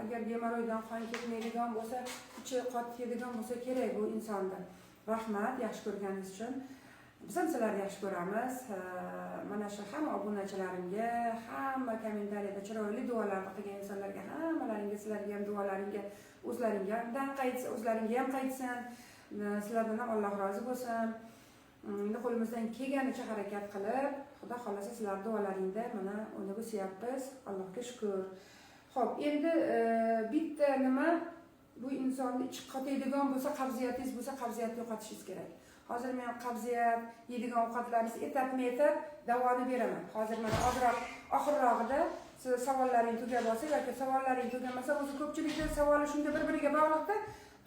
Agar gemoroydan qon ketmaydigan bo'lsa, ichi qotib ketadigan bo'lsa kerak bu insonda. Rahmat, yaxshi ko'rganingiz uchun. Biz ham sizlarni yaxshi ko'ramiz. Mana shu hamma obunachilarimga, hamma kommentariyada chiroyli duolarni qilgan insonlarga, hammalaringga, sizlarga ham duolaringga, o'zlaringga ham qaytsin, o'zlaringga ham qaytsin. Sizlardan ham Alloh rozi bo'lsin. Endi qo'limizdan kelganicha harakat qilib, Xudo xolasa sizlar duolaringda mana uni bo'syapmiz. Allohga shukr. Xo'p, endi bitta nima bu insonni ichi qotadigan bo'lsa, qabziyatingiz bo'lsa, qabziyatni yo'qotishingiz kerak. Hozir men qabziyat, yeydigan ovqatlaringiz etap-metap davoni beraman. Hozir mana ozroq oxirrog'ida siz savollaringiz tugab olsa yoki savollaringiz tugamasa, o'zi ko'pchilikning savoli shunga bir-biriga bog'liqda,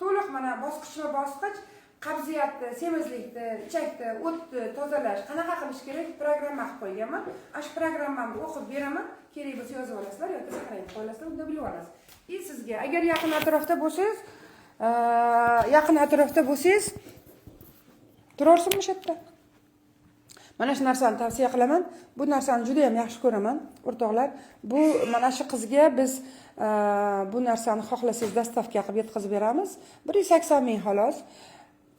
to'liq mana bosqichma-bosqich qabziyatni, semizlikni, ichakni, o'tni tozalash qanaqa qilish kerak programma qilib qo'yganman. Shu programmani o'qib beraman. Kerak bo'lsa yozib olasizlar yoki saqlayib qo'yasizlar, unda bilib olasiz. Sizga agar yaqin atrofda bo'lsangiz, turarsinmi shu yerda? Mana shu narsani tavsiya qilaman. Bu narsani juda ham yaxshi ko'raman, o'rtoqlar. Bu mana shu qizga biz bu narsani xohlasangiz dastavka qilib yetkazib beramiz. 180 ming xolos.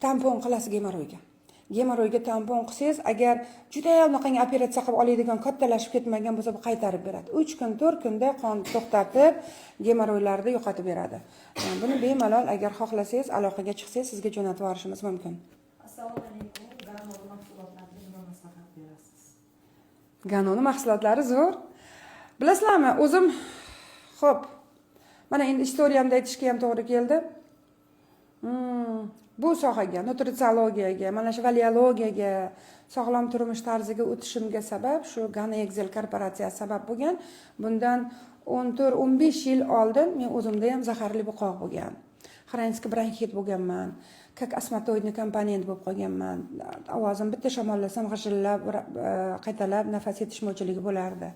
Tampon qilasiz gemoroyga. Gemoroyga tampon qilsangiz, agar juda ham qanday operatsiya qilib oladigan, kattalashib ketmagan bo'lsa, bu qaytarib beradi. 3 kun, 4 kunda qon to'xtatib, gemoroylarni yo'qotib beradi. Buni bemalol agar xohlasangiz, aloqaga chiqsangiz, sizga jo'natib yuborishimiz mumkin. Assalomu alaykum. Ganoni mahsulotlarini nima maslahat berasiz? Ganoni mahsulotlari zo'r. Bilasizlarmi, o'zim xo'p. Mana endi istoriyamda aytishga ham to'g'ri keldi. Bu sohaga, nutritsiologiyaga, mana shu valiologiyaga, sog'lom turmush tarziga o'tishimga sabab shu Gana Excel korporatsiyasi sabab bo'lgan. Bundan 14-15 yil oldin men o'zimda ham zaharli buqoq bo'lgan. Xronический bronxit bo'lganman. Kak astmatoidni komponent bo'lib qolganman. Ovozim bitta shamollasam g'ijillab, qaytalab nafas yetishmovchiligi bo'lardi.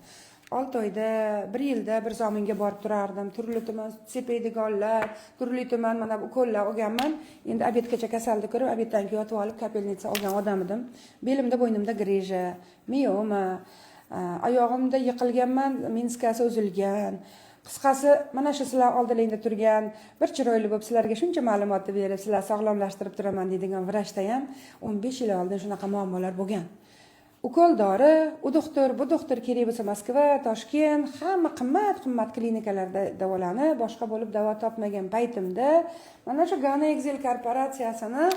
6 oyda, 1 yilda bir zominga borib turardim. Turli tuman sepaydiganlar, turli tuman mana bu ukollar olganman. Endi obedgacha kasallik ko'rib, obeddan keyin yotib olib kapelnitsa olgan odam edim. Belimda, bo'ynimda grija, mioma, oyog'imda yiqilganman, menskasi uzilgan. Qisqasi, mana shu sizlar oldingizda turgan, bir chiroyli bo'lib sizlarga shuncha ma'lumotni berib, sizlar sog'lomlashtirib turaman deydigan vrachda ham 15 yil oldin shunaqa muammolar bo'lgan. Ukol dori, u doktor, bu doktor kerak bo'lsa Moskva, Toshkent, hamma qimmat klinikalarda davolanib, boshqa bo'lib davo topmagan paytimda mana shu Gana Excel korporatsiyasini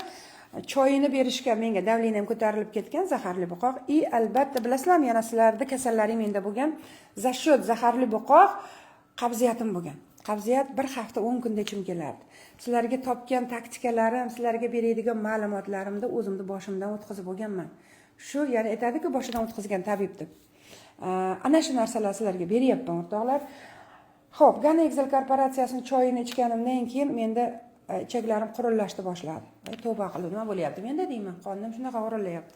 choyini berishga menga davleniyam ko'tarilib ketgan zaharli buqoq. Albatta bilasizlarmi, yana sizlarda kasallaring menda bo'lgan. Za счет zaharli buqoq qabziyatim bo'lgan. Qabziyat bir hafta 10 kunda ichim kelardi. Sizlarga topgan taktikalarim, sizlarga beradigan ma'lumotlarimni o'zimni boshimdan o'tkazib bo'lganman. Shu, ya'ni aytadi-ku, boshidan o'tkazgan tabib deb. Ana shu narsalar sizlarga beryapman, o'rtoqlar. Xo'p, Gana Excel korporatsiyasining choyini ichganimdan keyin menda ichaklarim qurillashni boshladi. Tavba qildim, nima bo'lyapti menda deyman, qonim shunaqa o'rillayapti.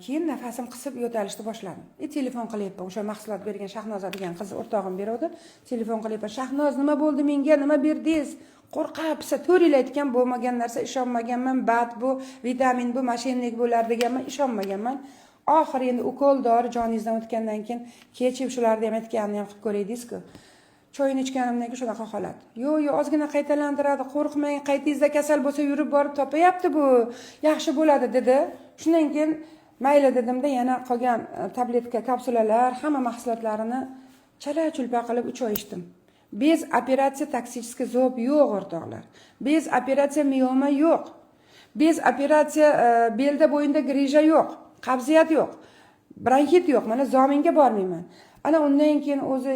Keyin nafasim qisib yo'talishni boshladim. Telefon qilyapman, o'sha mahsulot bergan Shahnoza degan qiz o'rtog'im beruvdi. Telefon qilyapman, "Shahnoz, nima bo'ldi menga? Nima berdingiz?" Qo'rqib, siz to'g'ri aytgan, bo'lmagan narsa ishonmaganman. Bat bu, vitamin bu, mashinnik bo'lar deganman, ishonmaganman. Oxiri endi ukol dori joningizdan o'tgandan keyin kechib shularni ham aytganimni ham qilib ko'radingiz-ku. Choyini ichganimdan keyin shunaqa holat. Yo'q, ozgina qaytalantiradi, qo'rqmang, qaytingizda kasal bo'lsa yurib borib topayapti bu. Yaxshi bo'ladi dedi. Shundan keyin mayli dedimda, yana qolgan tabletka, kapsulalar, hamma mahsulotlarini chala-chulpa qilib 3 oy ichdim. Bez operatsiya toksический zob yo'q, o'rtoqlar. Bez operatsiya mioma yo'q. Bez operatsiya belda bo'yinda grija yo'q. Qabziyat yo'q. Bronxit yo'q. Mana zominga bormayman. Ana undan keyin o'zi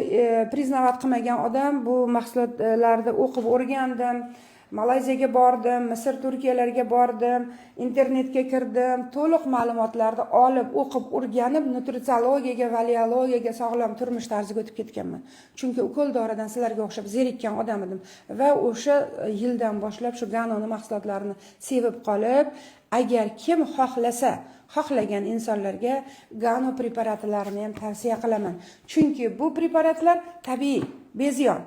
priznavat qilmagan odam bu mahsulotlarni o'qib o'rgandim. Malayziyaga bordim, Misr, Turkiyalarga bordim, internetga kirdim, to'liq ma'lumotlarni olib, o'qib, o'rganib, nutritsiologiyaga, valiologiyaga, sog'lom turmush tarziga o'tib ketganman. Chunki ukol doridan sizlarga o'xshab zerikkan odam edim va o'sha yildan boshlab shu Ganoni mahsulotlarini sevib qolib, agar kim xohlasa, xohlagan insonlarga Gano preparatlarini ham tavsiya qilaman. Chunki bu preparatlar tabiiy, beziyon.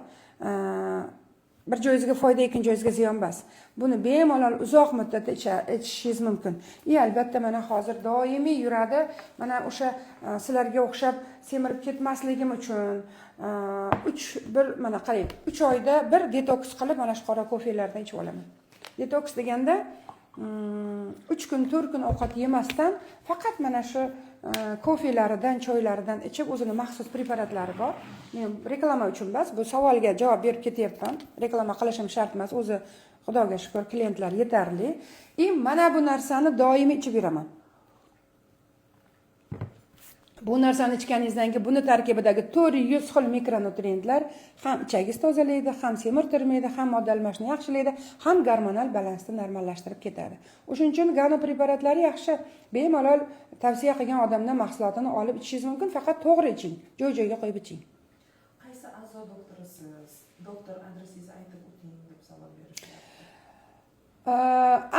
Bir joyingizga foyda, ikkinchi joyingizga ziyon emas. Buni bemalol uzoq muddatda ichishingiz mumkin. Albatta mana hozir doimiy yuradi. Mana o'sha sizlarga o'xshab semirib ketmasligim uchun mana qarang, 3 oyda bir detoks qilib mana shu qora kofelardan ichib olaman. Detoks deganda 3 kun 4 kun ovqat yemasdan faqat mana shu kofelaridan, choylaridan ichib o'zini maxsus preparatlari bor. Men reklama uchun emas, bu savolga javob berib ketyapman. Reklama qilishim shart emas, o'zi Xudoga shukr klientlar yetarli. Mana bu narsani doimiy ichib yuraman. Bu narsani ichganingizdan keyin buni tarkibidagi 400 xil mikronutrientlar ham ichangizni tozalaydi, ham semirtirmaydi, ham modda almashishni yaxshilaydi, ham gormonal balansni normallashtirib ketadi. O'shuning uchun gano preparatlari yaxshi. Bemalol tavsiya qilgan odamdan mahsulotini olib ichishingiz mumkin, faqat to'g'ri iching, joy-joyiga qo'yib iching. Qaysi a'zo doktorisiz? Doktor adresingizni aytib o'ting deb savol berishyapti.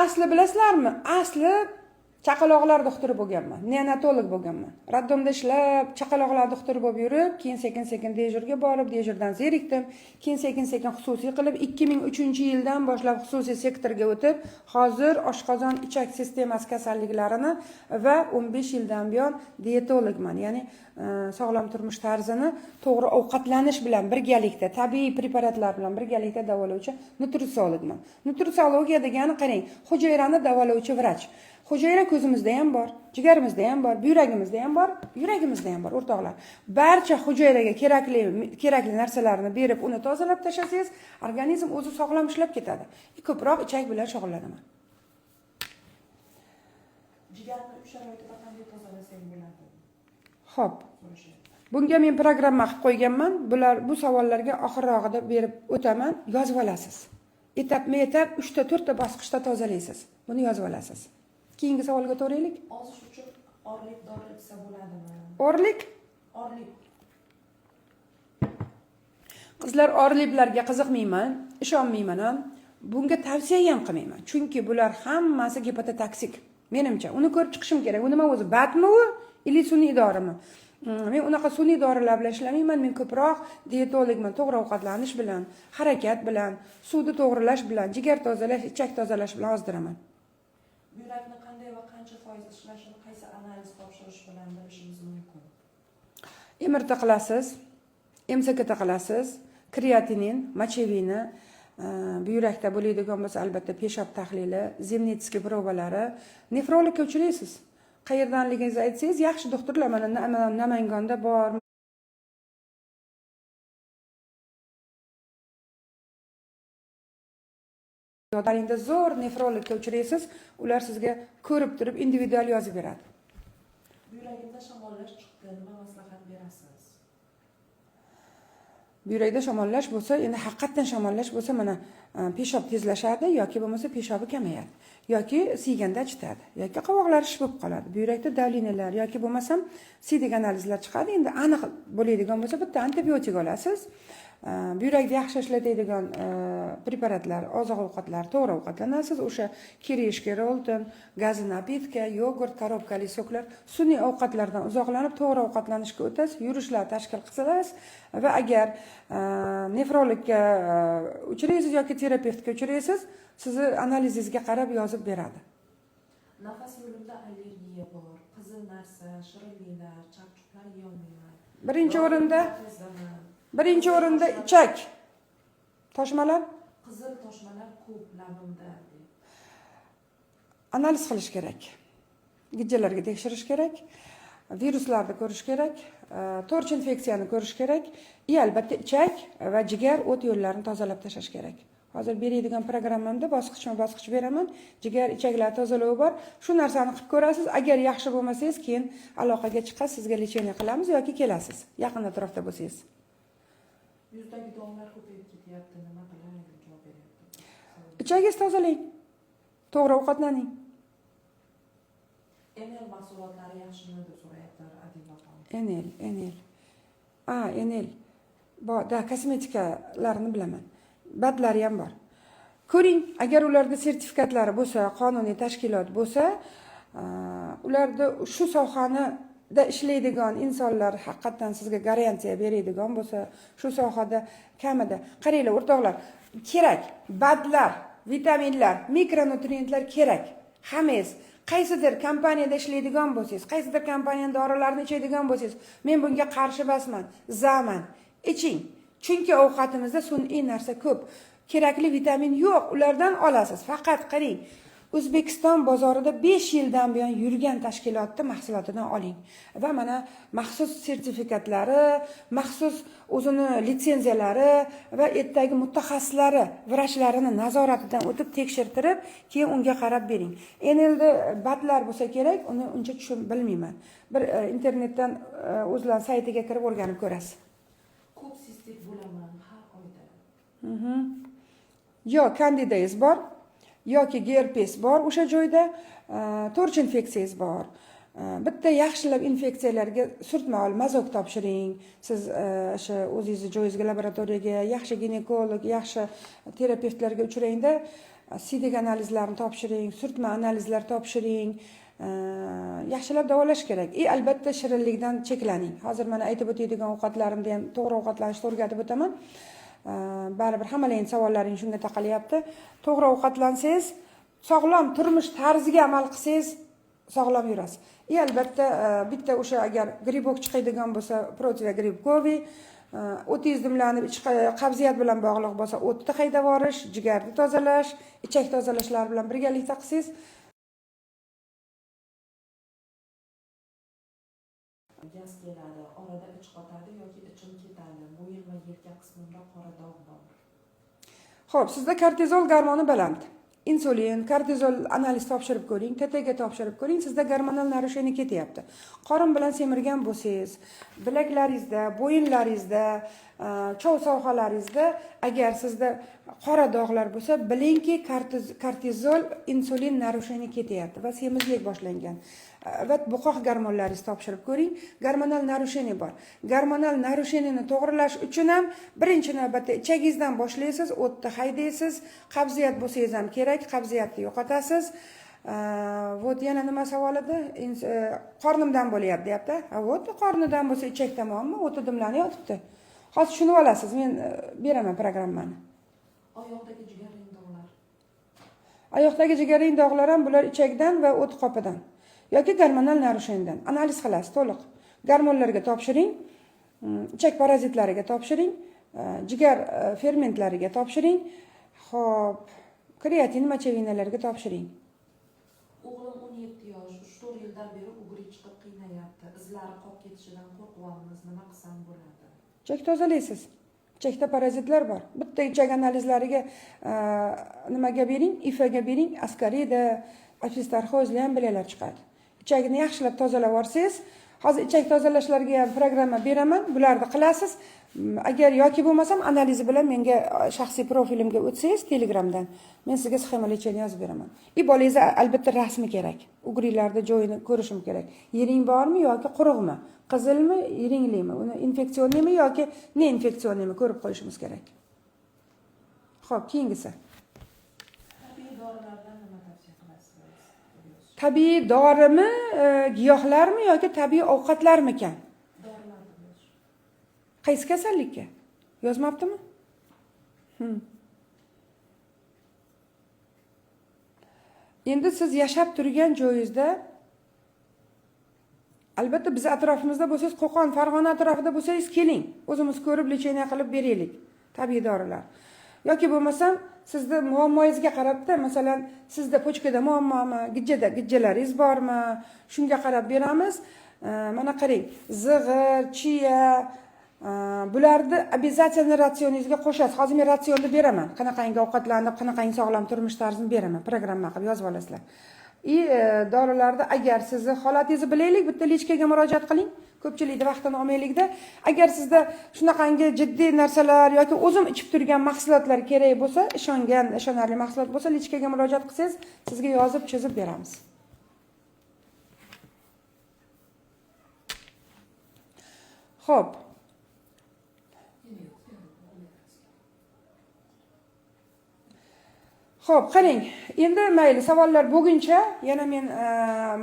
Asli bilasizlarmi? Asli chaqaloqlar doktori bo'lganman, neonatolog bo'lganman. Raddomda ishlab, chaqaloqlar doktori bo'lib yurib, keyin sekin-sekin dejurga borib, dejurdan zerikdim. Keyin sekin-sekin xususiy qilib 2003-yildan boshlab xususiy sektorga o'tib, hozir oshqozon ichak sistemasi kasalliklarini va 15 yildan buyon dietologman. Ya'ni sog'lom turmush tarzini to'g'ri ovqatlanish bilan birgalikda, tabiiy preparatlar bilan birgalikda davolovchi nutritsiologman. Nutritsiologiya degani qarang, hujayrani davolovchi vrach. Hujayra ko'zimizda ham bor, jigarimizda ham bor, yuragimizda ham bor, yuragimizda ham bor, o'rtoqlar. Barcha hujayraga kerakli narsalarni berib, uni tozalab tashlasangiz, organizm o'zi sog'lom ishlab ketadi. Ko'proq ichak bilan shug'ullanaman. Jigarni uy sharoitida qanday tozalasak bo'ladi? Xo'p. Bunga men programma qilib qo'yganman. Bu savollarga oxirrog'ida berib o'taman, yozib olasiz. Etapma-etap 3 ta 4 ta bosqichda tozalaysiz. Buni yozib olasiz. Keyingi savolga to'g'rilik. Ozish uchun orlik dori ichsa bo'ladimi? Orlik? Orlik. Qizlar orliklarga qiziqmayman, ishonmayman ham. Bunga tavsiya ham qilmayman. Chunki bular hammasi gepatotoksik. Menimcha, uni ko'rib chiqishim kerak. U nima o'zi, batmi u? Ili sun'iy dorimi? Men unaqa sun'iy dorilar bilan ishlamayman. Men ko'proq dietologman. To'g'ri ovqatlanish bilan, harakat bilan, suvni to'g'rilash bilan, jigar tozalash, ichak tozalash bilan ozdiraman. Yurakni qanday va qancha foiz ishlashini qaysi analiz topshirish bilan bilishimiz mumkin? MRT qilasiz, MSKT qilasiz, kreatinin, mochevina, buyrakda bo'ladigan bo'lsa albatta peshob tahlili, zemnitskiy provalari, nefrologga uchraysiz. Qayerdanligingizni aytsangiz, yaxshi doktorlar mana Namanganda bor. Yo'lingizda zo'r nefrologga uchraysiz, ular sizga ko'rib turib individual yozib beradi. Yuragimda shamollash chiqdi, nima maslahat berasiz? Buyrakda shamollash bo'lsa, endi haqiqatan shamollash bo'lsa, mana peshob tezlashadi yoki bo'lmasa peshobi kamayadi, yoki siyganda achitadi, yoki qovoqlari shish bo'lib qoladi. Buyrakda davleniyalar yoki bo'lmasam siydik analizlar chiqadi. Endi aniq bo'ladigan bo'lsa, bitta antibiotik olasiz. Buyrakni yaxshi ishlatadigan preparatlar, oziq-ovqatlar, to'g'ri ovqatlanasiz. O'sha kirishki, rolton, gazli napitka, yogurt, korobkali soklar, sun'iy ovqatlardan uzoqlanib, to'g'ri ovqatlanishga o'tasiz, yurishlar tashkil qilasiz va agar nefrologga uchraysiz yoki terapevtga uchraysiz, sizni analizingizga qarab yozib beradi. Nafas yo'limda allergiya bor, qizil narsa, shirinliklar, chaqchuqlar yeyolmayman. Birinchi o'rinda ichak. Toshmalar? Qizil toshmalar ko'p labimda. Analiz qilish kerak. Gijjalarga tekshirish kerak. Viruslarni ko'rish kerak. Torch infeksiyani ko'rish kerak. Albatta ichak va jigar o't yo'llarini tozalab tashlash kerak. Hozir beradigan programmamda bosqichma-bosqich beraman. Jigar, ichaklar tozalovi bor. Shu narsani qilib ko'rasiz. Agar yaxshi bo'lmasangiz, keyin aloqaga chiqasiz, sizga lecheniya qilamiz yoki kelasiz. Yaqin atrofda bo'lsangiz. Yuzdagi dog'lar ko'payib ketyapti, nima qilay deb javob beryapti. Ichagingizni tozalang. To'g'ri ovqatlaning. Enel mahsulotlari yaxshimi deb so'rayaptilar Adil opam. Enel. Enel. Da kosmetikalarni bilaman. Badlari ham bor. Ko'ring, agar ularda sertifikatlari bo'lsa, qonuniy tashkilot bo'lsa, ularda shu sohani da ishlaydigan insonlar haqiqatan sizga garantiya beradigan bo'lsa, shu sohada kamida, qaranglar o'rtoqlar, kerak, badlar, vitaminlar, mikronutrientlar kerak. Hammangiz qaysidir kompaniyada ishlaydigan bo'lsangiz, qaysidir kompaniyaning dorilarini ichadigan bo'lsangiz, men bunga qarshi emasman, zaman. Iching. Chunki ovqatimizda sun'iy narsa ko'p. Kerakli vitamin yo'q, ulardan olasiz. Faqat qarang. O'zbekiston bozorida 5 yildan buyon yurgan tashkilotni mahsulotidan oling va mana maxsus sertifikatlari, maxsus o'zini litsenziyalari va ertagi mutaxassislari, vrachlarini nazoratidan o'tib tekshirtirib, keyin unga qarab bering. Endi batlar bo'lsa kerak, uni uncha bilmayman. Bir internetdan o'zlar saytiga kirib o'rganib ko'rasiz. Ko'p sistit bo'laman har oyda. Yo kandidangiz bor, yoki gerpes bor o'sha joyda, to'rch infeksiyangiz bor. Bitta yaxshilab infeksiyalarga surtma mazok topshiring. Siz o'sha o'zingizni joyingizga laboratoriyaga, yaxshi ginekolog, yaxshi terapevtlarga uchrangda, sidik analizlarini topshiring, surtma analizlar topshiring. Yaxshilab davolash kerak. Albatta shirinlikdan cheklaning. Hozir mana aytib o'tadigan ovqatlarimda ham to'g'ri ovqatlanishni o'rgatib o'taman. Baribir hammaning savollaring shunga taqalyapti. To'g'ri ovqatlansangiz, sog'lom turmush tarziga amal qilsangiz, sog'lom yurasiz. Albatta bitta o'sha agar gribok chiqadigan bo'lsa, protiva gribkovi, o'tingiz dimlanib, qabziyat bilan bog'liq bo'lsa, o'tni haydab yuborish, jigarni tozalash, ichak tozalashlar bilan birgalikda qilsangiz, gaz keladi, orada ich qotadi yoki ichim ketadi. Bo'yin va yelka qismimda qora dog' bor. Xo'p, sizda kortizol gormoni baland. Insulin, kortizol analiz topshirib ko'ring, TTga topshirib ko'ring, sizda gormonal narusheniya ketyapti. Qorin bilan semirgan bo'lsangiz, bilaklaringizda, bo'yinlaringizda, chov sohalaringizda agar sizda qora dog'lar bo'lsa, bilingki kortizol, insulin narusheniya ketyapti va semizlik boshlangan. Va buqoq gormonlaringizni topshirib ko'ring, gormonal narusheniya bor. Gormonal narusheniyani to'g'rilash uchun ham birinchi navbatda ichagingizdan boshlaysiz, o'tni haydaysiz, qabziyat bo'lsangiz ham kerak, qabziyatni yo'qotasiz. Vot yana nima savol edi? Qornimdan bo'lyapti, deyapti. Vot qornidan bo'lsa ichak tomonmi, o'ti dimlanib yotibdi. Hozir tushunib olasiz, men beraman programmani. Oyoqdagi jigarrang dog'lar. Oyoqdagi jigarrang dog'lar ham bular ichakdan va o't qopidan yoki gormonal narusheniyadan analiz qilasiz to'liq. Gormonlarga topshiring, ichak parazitlariga topshiring, jigar fermentlariga topshiring, xo'p, kreatin mochevinalarga topshiring. O'g'lim 17 yosh, 3-4 yildan beri ugri chiqib qiynayapti. Izlari qolib ketishidan qo'rqyapmiz. Nima qilsam bo'ladi? Ichak tozalaysiz. Ichakda parazitlar bor. Bitta ichak analizlariga nimaga bering? IFAga bering, askarida, apistarxozli ham bilalar chiqadi. Ichakni yaxshilab tozalab olsangiz, hozir ichak tozalashlarga ham programma beraman, bularni qilasiz. Agar yoki bo'lmasam analizi bilan menga shaxsiy profilimga o'tsangiz Telegramdan, men sizga sxema lecheniya yozib beraman. Bolangiz albatta rasmi kerak. Ugrilarda joyini ko'rishim kerak. Yering bormi yoki quruqmi? Qizilmi, yiringlimi? Uni infeksioniymi yoki ne infeksioniymi ko'rib qo'yishimiz kerak. Xo'p, keyingisi. Tabiiy dorimi, giyohlarmi yoki tabiiy ovqatlarmikan? Qaysi kasallikka? Yozmabdimi? Endi siz yashab turgan joyingizda albatta biz atrofimizda bo'lsangiz, Qo'qon, Farg'ona atrofida bo'lsangiz, keling. O'zimiz ko'rib lecheniya qilib beraylik. Tabiiy dorilar. Yoki bo'lmasam sizda muammoyingizga qarabda, masalan, sizda pochkada muammomi, gijjalaringiz bormi? Shunga qarab beramiz. Mana qarang, zig'ir, chiya, bularni обязательно ratsioningizga qo'shasiz. Hozir men ratsionni beraman. Qanaqangi ovqatlanib, qanaqangi sog'lom turmush tarzini beraman. Programma qilib yozib olasizlar. Dorilarda agar sizni holatingizni bilaylik, bitta lechkaga murojaat qiling. Ko'pchilikda vaqtini olmaylikda. Agar sizda shunaqangi jiddiy narsalar yoki o'zim ichib turgan mahsulotlar kerak bo'lsa, ishonarli mahsulot bo'lsa, lechkaga murojaat qilsangiz, sizga yozib, chizib beramiz. Xo'p. Xo'p, qarang. Endi mayli, savollar bo'lguncha yana men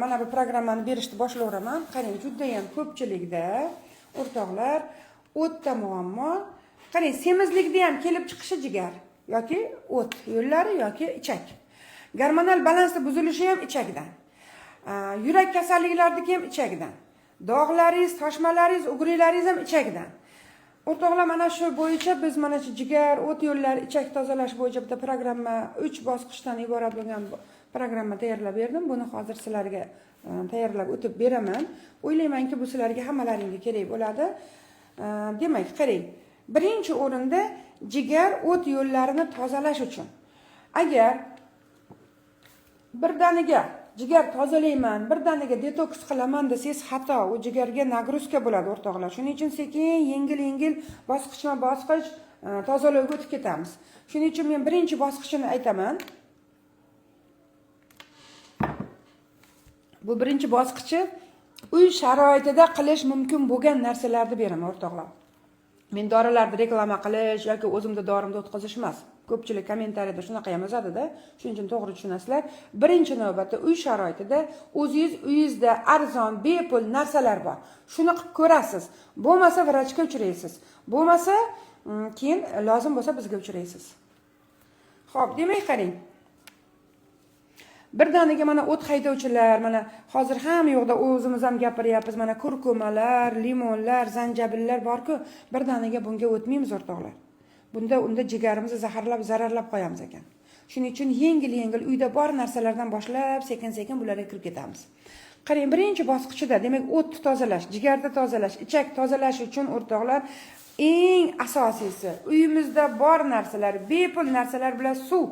mana bu programmani berishni boshlayveraman. Qarang, juda ham ko'pchilikda o'rtoqlar o'tda muammo. Qarang, semizlikda ham kelib chiqishi jigar yoki o't yo'llari yoki ichak. Gormonal balansda buzilishi ham ichakdan. Yurak kasalliklarida ham ichakdan. Dog'laringiz, toshmalaringiz, ugrilaringiz ham ichakdan. O'rtoqlar, mana shu bo'yicha biz mana shu jigar, o't yo'llari, ichak tozalash bo'yicha bitta programma 3 bosqichdan iborat bo'lgan programma tayyorlab berdim. Buni hozir sizlarga tayyorlab o'tib beraman. O'ylaymanki, bu sizlarga hammalaringga kerak bo'ladi. Demak, qarang. Birinchi o'rinda jigar o't yo'llarini tozalash uchun. Agar birdaniga jigar tozalayman, birdaniga detoks qilaman desangiz xato, u jigarga nagruzka bo'ladi o'rtoqlar. Shuning uchun sekin, yengil bosqichma-bosqich tozalovga o'tib ketamiz. Shuning uchun men birinchi bosqichini aytaman. Bu birinchi bosqichi uy sharoitida qilish mumkin bo'lgan narsalarni beraman o'rtoqlar. Men dorilarni reklama qilish yoki o'zimda dorimni o'tkazish emas. Ko'pchilik kommentariyada shunaqa ham yozadi-da, shuning uchun to'g'ri tushunasizlar. Birinchi navbatda uy sharoitida o'zingiz uyingizda arzon, bepul narsalar bor. Shuni qilib ko'rasiz. Bo'lmasa vrachga uchraysiz. Bo'lmasa keyin lozim bo'lsa bizga uchraysiz. Xo'p, demak qarang. Birdaniga mana o't haydovchilar, mana hozir ham yo'qda o'zimiz ham gapiryapmiz. Mana kurkumalar, limonlar, zanjabillar bor-ku, birdaniga bunga o'tmaymiz o'rtoqlar. Unda jigarimizni zaharlab, zararlab qo'yamiz ekan. Shuning uchun yengil uyda bor narsalardan boshlab, sekin-sekin bularga kirib ketamiz. Qarang, birinchi bosqichida, demak, o'tni tozalash, jigarni tozalash, ichak tozalash uchun o'rtoqlar, eng asosiysi uyimizda bor narsalar, bepul narsalar bilan suv,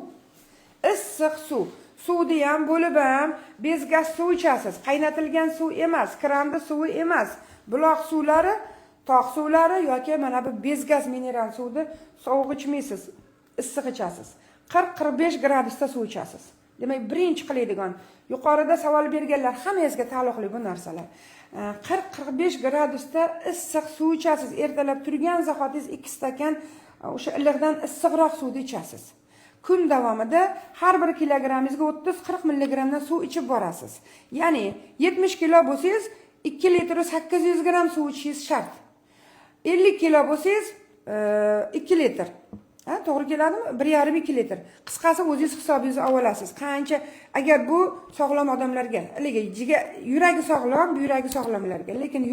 issiq suv. Suvni ham bo'lib ham bezgaz suv ichasiz. Qaynatilgan suv emas, kranni suvi emas. Buloq suvlari, tog' suvlari yoki mana bu bezgaz mineral suvni sovuq ichmaysiz, issiq ichasiz. 40-45 gradusda suv ichasiz. Demak, birinchi qiladigan, yuqorida savol berganlar hammangizga taalluqli bu narsalar. 40-45 gradusda issiq suv ichasiz. Ertalab turgan zahotingiz 2 stakan o'sha iliqdan issiqroq suvni ichasiz. Kun davomida har bir kilogrammingizga 30-40 milligramdan suv ichib borasiz. Ya'ni 70 kilo bo'lsangiz 2 litr 800 gram suv ichishingiz shart. 50 kilo bo'lsangiz 2 litr. To'g'ri keladimi? 1,5-2 litr. Qisqasi o'zingiz hisobingizni olasiz. Qancha agar bu sog'lom odamlarga, yuragi sog'lom, buyragi sog'lomlarga. Lekin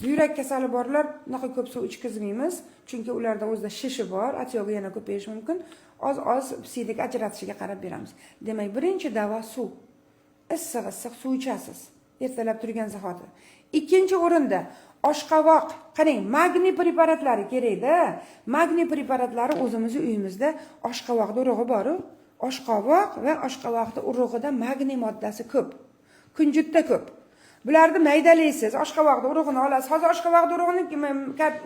buyrak kasali borlar unaqa ko'p suv ichkizmaymiz, chunki ularda o'zida shishi bor, atyogi yana ko'payishi mumkin. Oz siydik ajratishiga qarab beramiz. Demak, birinchi davo suv. Issiq suv ichasiz. Ertalab turgan zahoti. Ikkinchi o'rinda oshqovoq. Qarang, magniy preparatlari kerak-da. Magniy preparatlari o'zimizning uyimizda oshqovoqning urug'i bor-ku. Oshqovoq va oshqovoqning urug'ida magniy moddasi ko'p. Kunjutda ko'p. Bularni maydalaysiz, oshqovoqning urug'ini olasiz. Hozir oshqovoqning urug'ini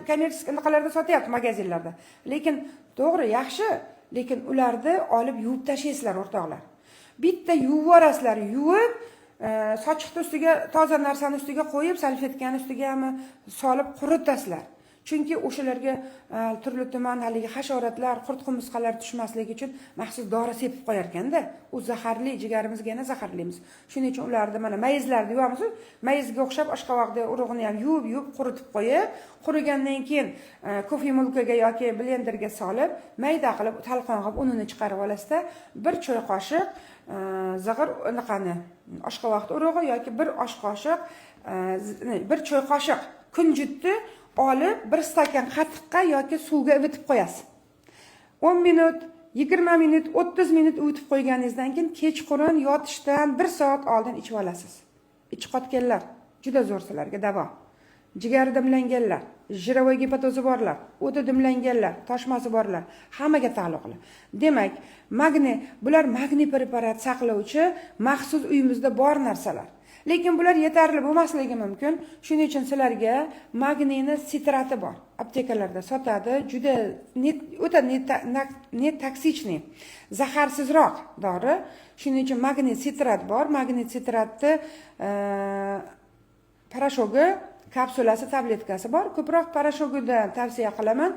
kommersiya niqalarda sotyapti magazinlarda. Lekin to'g'ri, yaxshi, lekin ularni olib yuvib tashlaysizlar o'rtoqlar. Bitta yuvib yorasizlar, yuvib sochiqni ustiga, toza narsani ustiga qo'yib, salfetkani ustiga ham solib quritasizlar. Chunki o'shalarga turli-tuman haligi hasharotlar, qurt-qumursqalar tushmasligi uchun maxsus dori sepib qo'yar ekanda. U zaharli, jigarimizga yana zaharlaymiz. Shuning uchun ularni mana mayizlarni yuvamiz. Mayizga o'xshab oshqovoqning urug'ini ham yuvib, quritib qo'yib, qurigandan keyin kofemulkaga yoki blenderga solib, mayda qilib, talqon qilib unini chiqarib olasizda, 1 choy qoshiq zig'ir unaqani oshqovoqning urug'i yoki 1 osh qoshiq, 1 choy qoshiq kunjutni olib 1 stakan qatiqqa yoki suvga ivitib qo'yasiz. 10 minut, 20 minut, 30 minut ivitib qo'yganingizdan keyin kechqurun yotishdan 1 soat oldin ichib olasiz. Ichi qotganlar juda zo'r sizlarga davo. Jigari dimlanganlar, jirovoy gepatozi borlar, o'ti dimlanganlar, toshmasi borlar, hammaga taalluqli. Demak, bular magniy preparat saqlovchi maxsus uyimizda bor narsalar. Lekin bular yetarli bo'lmasligi mumkin. Shuning uchun sizlarga magniyni sitrati bor. Aptekalarda sotadi, juda o'ta toksichniy, zaharsizroq dori. Shuning uchun magniy sitrat bor. Magniy sitratni parashogi, kapsulasi, tabletkasi bor. Ko'proq parashogida tavsiya qilaman.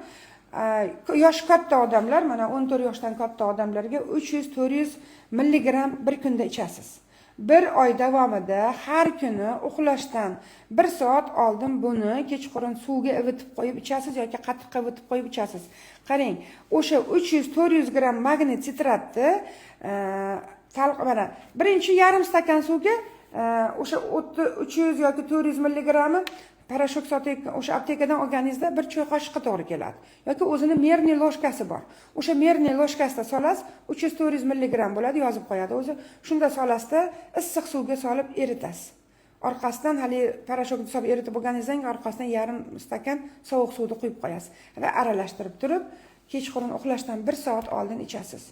Yosh katta odamlar, mana 14 yoshdan katta odamlarga 300-400 milligram bir kunda ichasiz. 1 oy davomida har kuni uxlashdan 1 soat oldin buni kechqurun suvga ivitib qo'yib ichasiz yoki qatiqqa ivitib qo'yib ichasiz. Qarang, o'sha 300-400 gram magnit sitratni mana birinchi yarim stakan suvga o'sha 300 yoki 400 milligramni parashok sotayotgan o'sha aptekadan olganingizda bir choy qoshiqqa to'g'ri keladi. Yoki o'zini merniy ложкасы bor. O'sha merniy ложкасida solasiz 300-400 milligram bo'ladi, yozib qo'yadi. O'zi shunda solasizda issiq suvga solib eritasiz. Orqasidan hali parashokni solib eritib bo'lganingizdan keyin orqasidan yarim stakan sovuq suvni quyib qo'yasiz va aralashtirib turib, kechqurun uxlashdan 1 soat oldin ichasiz.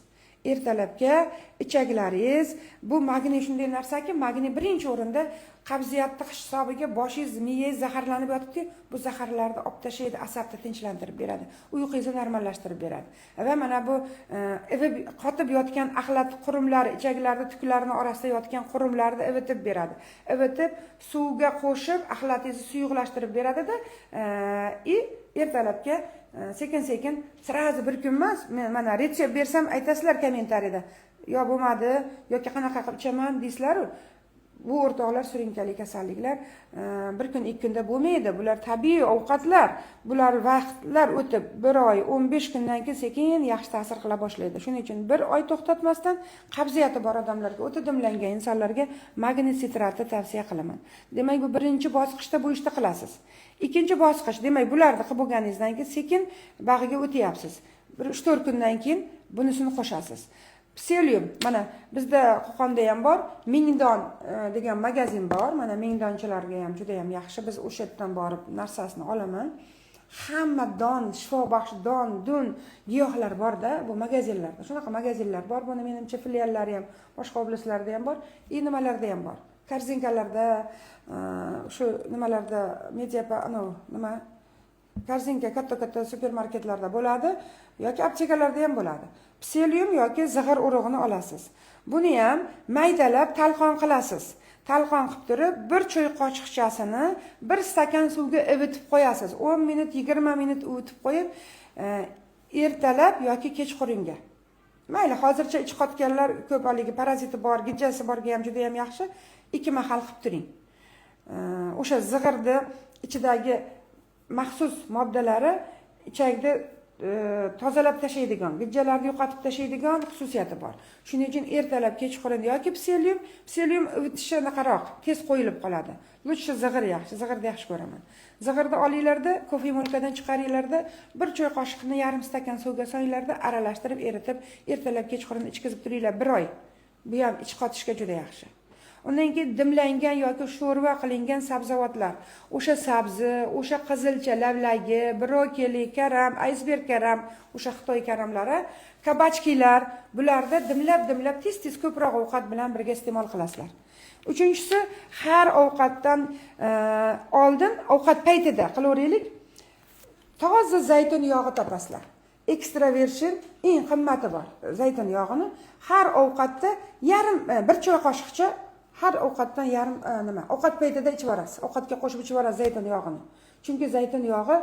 Ertalabga ichaklaringiz, bu magniy shunday narsaki, magniy birinchi o'rinda qabziyatni hisobiga boshingiz, miyangiz zaharlanib yotibdi, bu zaharlarni olib tashlaydi, asabni tinchlantirib beradi, uyqungizni normallashtirib beradi. Va mana bu qotib yotgan axlat qurumlari, ichaklarda tuklarini orasida yotgan qurumlarni ivitib beradi. Ivitib suvga qo'shib axlatingizni suyuqlashtirib beradida, ertalabga sekin-sekin, sirazi bir kun emas, mana retsept bersam aytasizlar kommentariyada. Yo bo'lmadi, yoki qanaqa qilib ichaman deysizlar-ku. Bu o'rtoqlar surunkali kasalliklar bir kun, 2 kunda bo'lmaydi. Bular tabiiy ovqatlar. Bular vaqtlar o'tib 1 oy, 15 kundan keyin sekin yaxshi ta'sir qila boshlaydi. Shuning uchun 1 oy to'xtatmasdan qabziyati bor odamlarga, o'ta dimlangan insonlarga magniy sitratni tavsiya qilaman. Demak, bu birinchi bosqichda bu ishni qilasiz. Ikkinchi bosqich, demak, bularni qilib bo'lganingizdan keyin sekin bag'iga o'tyapsiz. 3-4 kundan keyin bunisini qo'shasiz. Pselium, mana bizda Qo'qonda ham bor, Mingdon degan magazin bor. Mana Mingdonchilarga ham juda ham yaxshi. Biz o'sha yerdan borib narsasini olaman. Hamma don, shifobaxsh don, dun giyohlar bor-da, bu magazinlarda. Shunaqa magazinlar bor. Buni menimcha filiallari ham, boshqa oblastlarda ham bor, nimalarda ham bor. Korzinkalarda, shu nimalarda, nima korzinka katta-katta supermarketlarda bo'ladi yoki aptekalarda ham bo'ladi. Pselium yoki zig'ir urug'ini olasiz. Buni ham maydalab talqon qilasiz. Talqon qilib turib, 1 choy qoshiqchasini 1 stakan suvga ivitib qo'yasiz. 10 minut, 20 minut ivitib qo'yib, ertalab yoki kechqurunga. Mayli, hozircha ich qotganlar ko'p, haligi paraziti bor, gijjasi borga ham juda ham yaxshi 2 mahal qilib turing. O'sha zig'irni ichidagi maxsus moddalari ichakda tozalab tashlaydigan, gijjalarni yo'qotib tashlaydigan xususiyati bor. Shuning uchun ertalab, kechqurun yoki pselium ivitishi naqaroq, tez qo'yilib qoladi. Lutcha zig'ir yaxshi, zig'irni yaxshi ko'raman. Zig'irni olinglarda, kofemolkadan chiqaringlarda, 1 choy qoshiqni yarim stakan suvga solinglarda, aralashtirib, eritib, ertalab, kechqurun ichkizib turinglar 1 oy. Bu ham ich qotishga juda yaxshi. Undan keyin dimlangan yoki sho'rva qilingan sabzavotlar, o'sha sabzi, o'sha qizilcha, lavlagi, brokoli, karam, iceberg karam, o'sha Xitoy karamlari, kabachkilar, bularda dimlab tez-tez ko'proq ovqat bilan birga iste'mol qilasizlar. Uchinchisi, har ovqatdan oldin, ovqat paytida qilaveraylik, toza zaytun yog'i topasizlar. Extra virgin eng qimmati bor. Zaytun yog'ini har ovqatda bir choy qoshiqcha har ovqatdan yarim ovqat paytida ichib olasiz. Ovqatga qo'shib ichib olasiz zaytun yog'ini. Chunki zaytun yog'i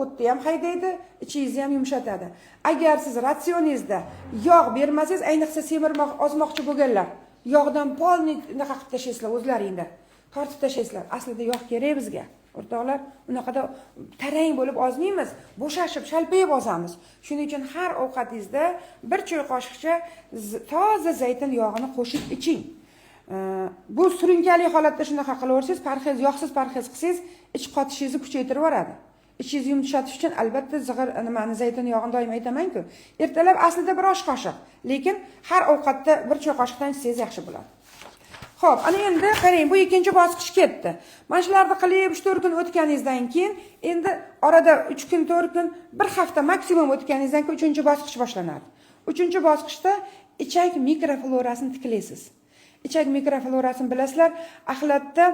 o'tni ham haydaydi, ichingizni ham yumshatadi. Agar siz ratsioningizda yog' bermasangiz, ayniqsa semirmoq, ozmoqchi bo'lganlar, yog'dan polni naqa qilib tashlaysizlar o'zlaringda. Tortib tashlaysizlar. Aslida yog' kerak bizga. O'rtoqlar, unaqada tarang bo'lib ozmaymiz, bo'shashib, shalpayib ozamiz. Shuning uchun har ovqatingizda 1 choy qoshiqcha toza zaytun yog'ini qo'shib iching. Bu surunkali holatda shunaqa qilaversangiz, parhez, yog'siz parhez qilsangiz, ich qotishingizni kuchaytirib yuboradi. Ichingizni yumshatish uchun albatta zaytun yog'ini doim aytaman-ku. Ertalab aslida 1 osh qoshiq, lekin har ovqatda 1 choy qoshiqdan ichsangiz yaxshi bo'ladi. Xo'p, ana endi qarang, bu ikkinchi bosqich ketdi. Mana shularni qilib 3-4 kun o'tganingizdan keyin, endi orada 3 kun, 4 kun, 1 hafta maksimum o'tganingizdan keyin 3-bosqich boshlanadi. 3-bosqichda ichak mikroflorasini tiklaysiz. Ichak mikroflorasini bilasizlar, axlatda,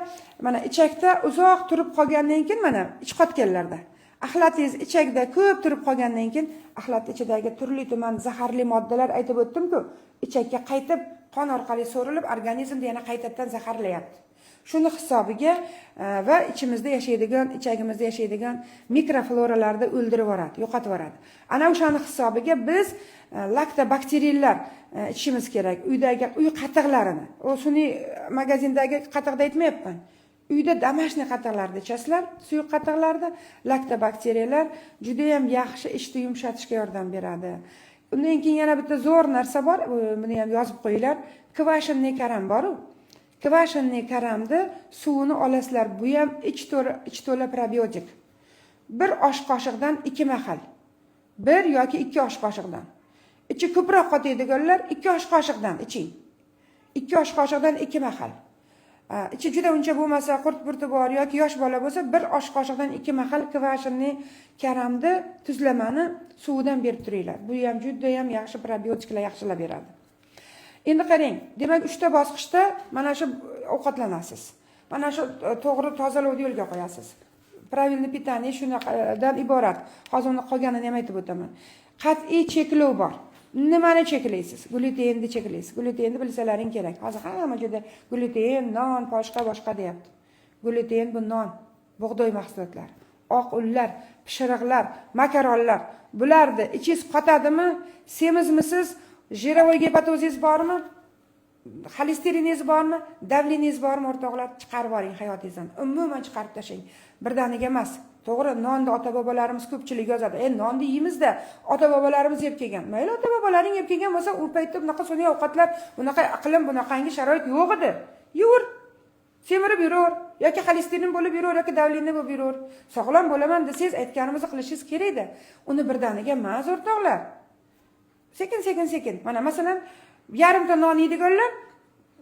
mana ichakda uzoq turib qolgandan keyin, mana ich qotganlarda, axlatingiz ichakda ko'p turib qolgandan keyin, axlat ichidagi turli-tuman zaharli moddalar aytib o'tdim-ku, ichakka qaytib qon orqali so'rilib, organizmni yana qaytadan zaharlayapti. Shuni hisobiga va ichimizda yashaydigan, ichagimizda yashaydigan mikrofloralarni o'ldirib yuboradi, yo'qotib yuboradi. Ana o'shani hisobiga biz laktobakteriyalar ichishimiz kerak. Uy qatiqlarini, o sun'iy magazindagi qatiqda aytmayapman. Uyda domashniy qatiqlarni ichasizlar, suyuq qatiqlarda laktobakteriyalar juda ham yaxshi ishni yumshatishga yordam beradi. Undan keyin yana bitta zo'r narsa bor, buni ham yozib qo'yinglar. Kvashinniy karam bor-ku. kvashenniy karamni suvini olasizlar. Bu ham ich to'la probiotik. 1 osh qoshiqdan 2 mahal. 1 yoki 2 osh qoshiqdan. Ichi ko'proq qotadiganlar 2 osh qoshiqdan iching. 2 osh qoshiqdan 2 mahal. Ichi juda uncha bo'lmasa, qurt-burti bor yoki yosh bola bo'lsa 1 osh qoshiqdan 2 mahal kvashenniy karamni tuzlamani suvidan berib turinglar. Bu ham juda ham yaxshi probiotiklar yaxshilab beradi. Endi qarang, demak 3 ta bosqichda mana shu ovqatlanasiz. Mana shu to'g'ri tozalovni yo'lga qo'yasiz. Правильный питание shundan iborat. Hozir uni qolganini ham aytib o'taman. Qat'iy cheklov bor. Nimani cheklaysiz? Glutenni cheklaysiz. Glutenni bilsalaring kerak. Hozir hamma joyda gluten, non, boshqa deyapti. Gluten bu non, bug'doy mahsulotlari, oq unlar, pishiriqlar, makaronlar. Bularni ichingiz qotadimi? Semizmisiz? Jirovoy gepatozingiz bormi? Xolesteriningiz bormi? Davleningiz bormi o'rtoqlar? Chiqarib yuboring hayotingizdan. Umuman chiqarib tashlang. Birdaniga emas. To'g'ri, nonni ota-bobolarimiz ko'pchilik yozadi. Nonni yeymiz-da, ota-bobolarimiz yeb kelgan. Mayli ota-bobolaring yeb kelgan bo'lsa, u paytda bunaqa sun'iy ovqatlar, bunaqa iqlim, bunaqangi sharoit yo'q edi. Yur. Semirib yuraver, yoki xolesterin bo'lib yuraver, yoki davlenni bo'lib yuraver. Sog'lom bo'laman desangiz, aytganimizni qilishingiz kerak-da. Uni birdaniga emas, o'rtoqlar. Sekin. Mana masalan, yarimta non yeydiganlar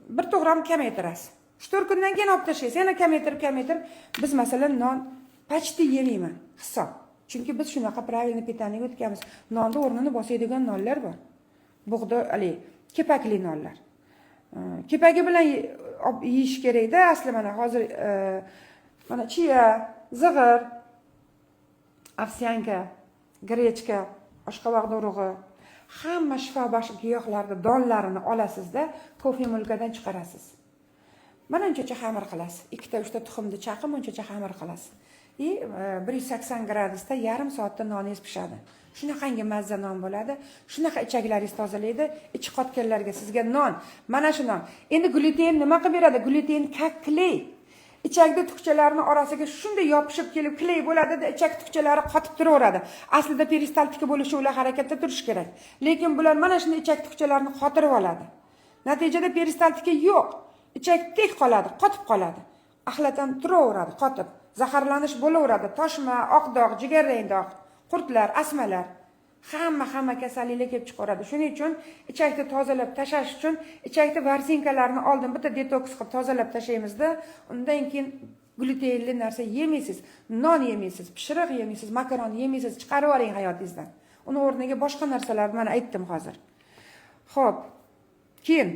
1 kilogramm kamaytirasiz. 3-4 kundan keyin olib tashlaysiz. Yana kamaytirib. Biz masalan non почти yemayman, hisob. Chunki biz shunaqa правильный питаниеga o'tganmiz. Nonni o'rnini bosadigan nonlar bor. Bug'doy, kepakli nonlar. Kepagi bilan yeyish kerak-da. Asli mana hozir mana chia, zig'ir, ovsyanka, grechka, oshqovoq urug'i, hamma shifobaxsh giyohlarning donlarini olasizda, kofe mulkadan chiqarasiz. Mana unchacha xamir qilasiz. 2-3 ta tuxumni chaqib, unchacha xamir qilasiz. 180 gradusda yarim soatda noningiz pishadi. Shunaqangi mazza non bo'ladi. Shunaqa ichaklaringiz tozalaydi. Ichi qotganlarga sizga non. Mana shu non. Endi gluten nima qilib beradi? Gluten kley. Ichakda tukchalarning orasiga shunday yopishib kelib kley bo'ladi-da, ichak tukchalari qotib turaveradi. Aslida peristaltika bo'lishi ular harakatda turish kerak. Lekin bular mana shunday ichak tukchalarini qotirib oladi. Natijada peristaltika yo'q. Ichak tek qoladi, qotib qoladi. Axlatdan turaveradi, qotib. Zaharlanish bo'laveradi. Toshma, oq dog', jigar rang dog', qurtlar, asmalar, hamma kasalliklar kelib chiqaradi. Shuning uchun ichakni tozalab tashlash uchun ichakda varsinkalarni oldin bitta detoks qilib tozalab tashlaymizda, undan keyin glutenli narsa yemaysiz, non yemaysiz, pishiriq yemaysiz, makaron yemaysiz, chiqarib yuboring hayotingizdan. Uni o'rniga boshqa narsalarni mana aytdim hozir. Xo'p. Keyin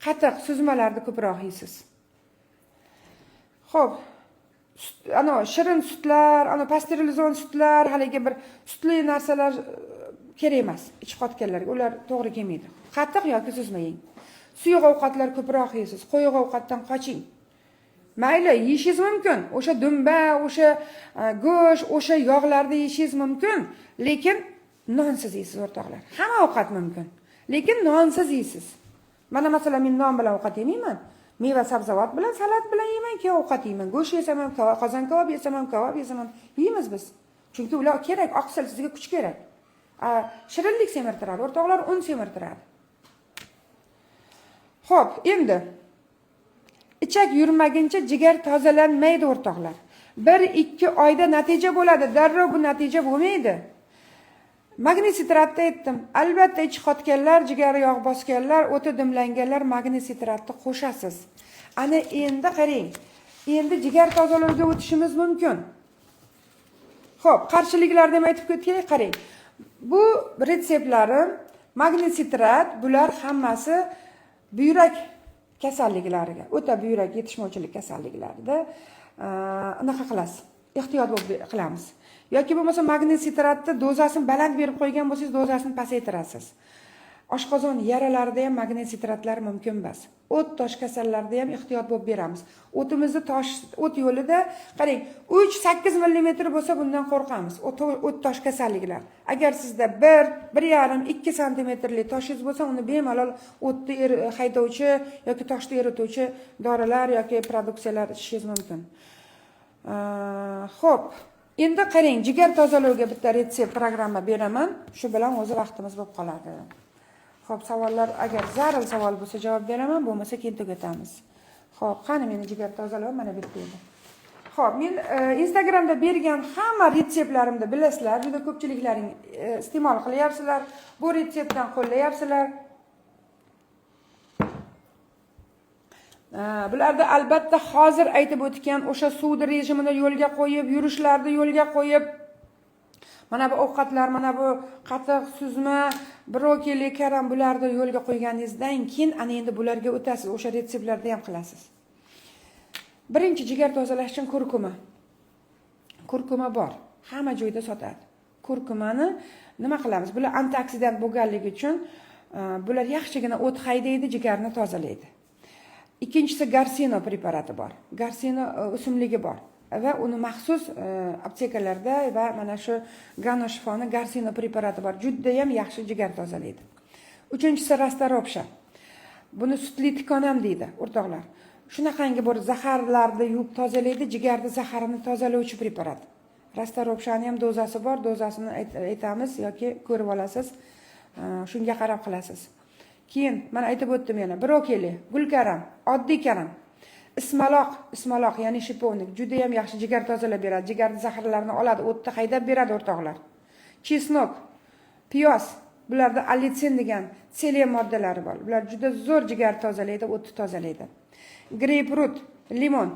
qatiq, suzmalarni ko'proq yeysiz. Xo'p. Shirin sutlar, pasteurizovan sutlar, haligi bir sutli narsalar kerak emas ichi qotganlarga. Ular to'g'ri kelmaydi. Qatiq yoki suzma yeng. Suyuq ovqatlar ko'proq yeysiz. Qo'yiq ovqatdan qoching. Mayli, yeyishingiz mumkin. O'sha dumba, o'sha go'sht, o'sha yog'larni yeyishingiz mumkin, lekin nonsiz yeysiz o'rtoqlar. Hamma ovqat mumkin, lekin nonsiz yeysiz. Mana masalan, men non bilan ovqat yemayman. Meva sabzavot bilan, salat bilan yeyman, keyin ovqat yeyman. Go'sht yesam ham, qozon kabob yesam ham, yeymiz biz. Chunki ular kerak, oqsil sizga kuch kerak. Shirinlik semirtiradi, o'rtoqlar, un semirtiradi. Xo'p, endi ichak yurmaguncha jigar tozalanmaydi o'rtoqlar. 1-2 oyda natija bo'ladi, darrov bu natija bo'lmaydi. Magniy sitratni aytdim. Albatta ichi qotganlar, jigar yog' bosganlar, o'ti dimlanganlar magniy sitratni qo'shasiz. Ana endi qarang. Endi jigar tozalovga o'tishimiz mumkin. Xo'p, qarshiliklarni ham aytib ketgay, qarang. Bu retseptlarim magniy sitrat, bular hammasi buyrak kasalliklariga, o'ta buyrak yetishmovchilik kasalliklarida anaqa qilasiz. Ehtiyot bo'lib qilamiz. Yoki bo'lmasa magniy sitratni dozasini baland berib qo'ygan bo'lsangiz, dozasini pasaytirasiz. Oshqozon yaralarida ham magniy sitratlar mumkin emas. O't tosh kasallarida ham ehtiyot bo'lib beramiz. O'timizni o't yo'lida qarang, 3-8 mm bo'lsa bundan qo'rqamiz. O't tosh kasalliklar. Agar sizda 1-1,5-2 cm toshingiz bo'lsa, uni bemalol o'tni haydovchi yoki toshni erituvchi dorilar yoki produksiyalar ichishingiz mumkin. Xo'p, endi qarang, jigar tozalovga bitta retsept programma beraman. Shu bilan o'zi vaqtimiz bo'lib qoladi. Xo'p, savollar agar zarur savol bo'lsa javob beraman, bo'lmasa keyin tugatamiz. Xo'p, qani meni jigar tozalab mana bu yerda edi. Xo'p, men Instagramda bergan hamma retseptlarimni bilasizlar, juda ko'pchiliklaring iste'mol qilyapsizlar, bu retseptdan qo'llayapsizlar. Bularda albatta hozir aytib o'tgan o'sha suvni rejimini yo'lga qo'yib, yurishlarni yo'lga qo'yib, mana bu ovqatlar, mana bu qatiq, suzma, brokoli, karam bularni yo'lga qo'yganingizdan keyin ana endi bularga o'tasiz, o'sha retseptlarda ham qilasiz. Birinchi jigar tozalash uchun kurkuma. Kurkuma bor. Hamma joyda sotadi. Kurkumani nima qilamiz? Bular antioksidant bo'lganligi uchun bular yaxshigina o't haydaydi, jigarni tozalaydi. Ikkinchisi garsino preparati bor. Garsino o'simligi bor va uni maxsus aptekalarda va mana shu Gano shifoni garsino preparati bor. Juda ham yaxshi jigar tozalaydi. Uchinchisi rastaropsha. Buni sutli tikon ham deydi, o'rtoqlar. Shunaqangi bir zaharlarni yuvib tozalaydi, jigarni zaharini tozalovchi preparat. Rastaropshani ham dozasi bor, dozasini aytamiz yoki ko'rib olasiz. Shunga qarab qilasiz. Keyin mana aytib o'tdim yana, brokoli, gulkaram, oddiy karam, ismaloq, ya'ni shipovnik juda ham yaxshi jigar tozalab beradi, jigarni zaharlarini oladi, o'tni haydab beradi o'rtoqlar. Chesnok, piyoz, bularda allitsin degan selen moddalari bor. Bular juda zo'r jigar tozalaydi, o'tni tozalaydi. Greypfrut, limon.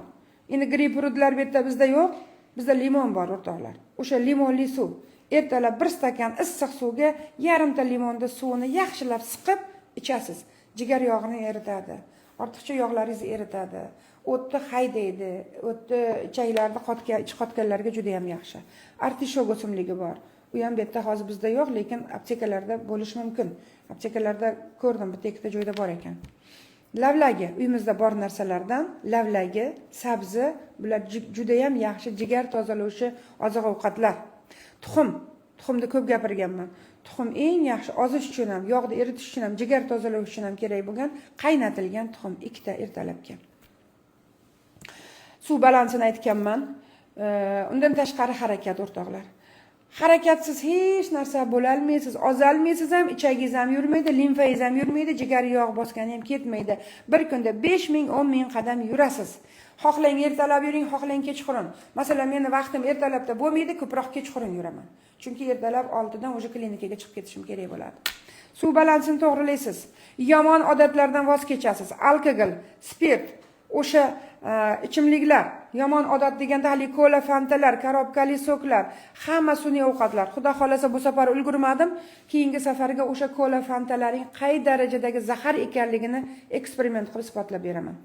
Endi greypfrutlar bu yerda bizda yo'q, bizda limon bor o'rtoqlar. O'sha limonli suv. Ertalab 1 stakan issiq suvga yarimta limonning suvini yaxshilab siqib ichasiz. Jigar yog'ini eritadi. Ortiqcha yog'laringizni eritadi. O'tni haydaydi. O'tni ichaklarni qotganlarga juda ham yaxshi. Artishok o'simligi bor. U ham bu yerda hozir bizda yo'q, lekin aptekalarda bo'lishi mumkin. Aptekalarda ko'rdim, bitta ikkita joyda bor ekan. Lavlagi, uyimizda bor narsalardan lavlagi, sabzi, bular juda ham yaxshi jigar tozalovchi oziq-ovqatlar. Tuxumni ko'p gapirganman. Tuxum eng yaxshi ozish uchun ham, yog'ni eritish uchun ham, jigar tozalash uchun ham kerak bo'lgan qaynatilgan tuxum 2 ta ertalabga. Suv balansini aytganman. Undan tashqari harakat o'rtoqlar. Harakatsiz hech narsa bo'la olmaysiz, ozolmaysiz ham, ichagingiz ham yurmaydi, limfangiz ham yurmaydi, jigar yog' bosgani ham ketmaydi. Bir kunda 5000, 10000 qadam yurasiz. Xohlang ertalab yuring, xohlang kechqurun. Masalan, meni vaqtim ertalabda bo'lmaydi, ko'proq kechqurun yuraman. Chunki ertalab oldidan o'sha klinikaga chiqib ketishim kerak bo'ladi. Suv balansini to'g'rilaysiz. Yomon odatlardan voz kechasiz. Alkogol, spirt, o'sha ichimliklar, yomon odat deganda hali kola, fantalar, korobkali soklar, hamma sun'iy ovqatlar. Xudo xolasa bu safar ulgurmadim. Keyingi safarga o'sha kola, fantalaring qay darajadagi zahar ekanligini eksperiment qilib isbotlab beraman.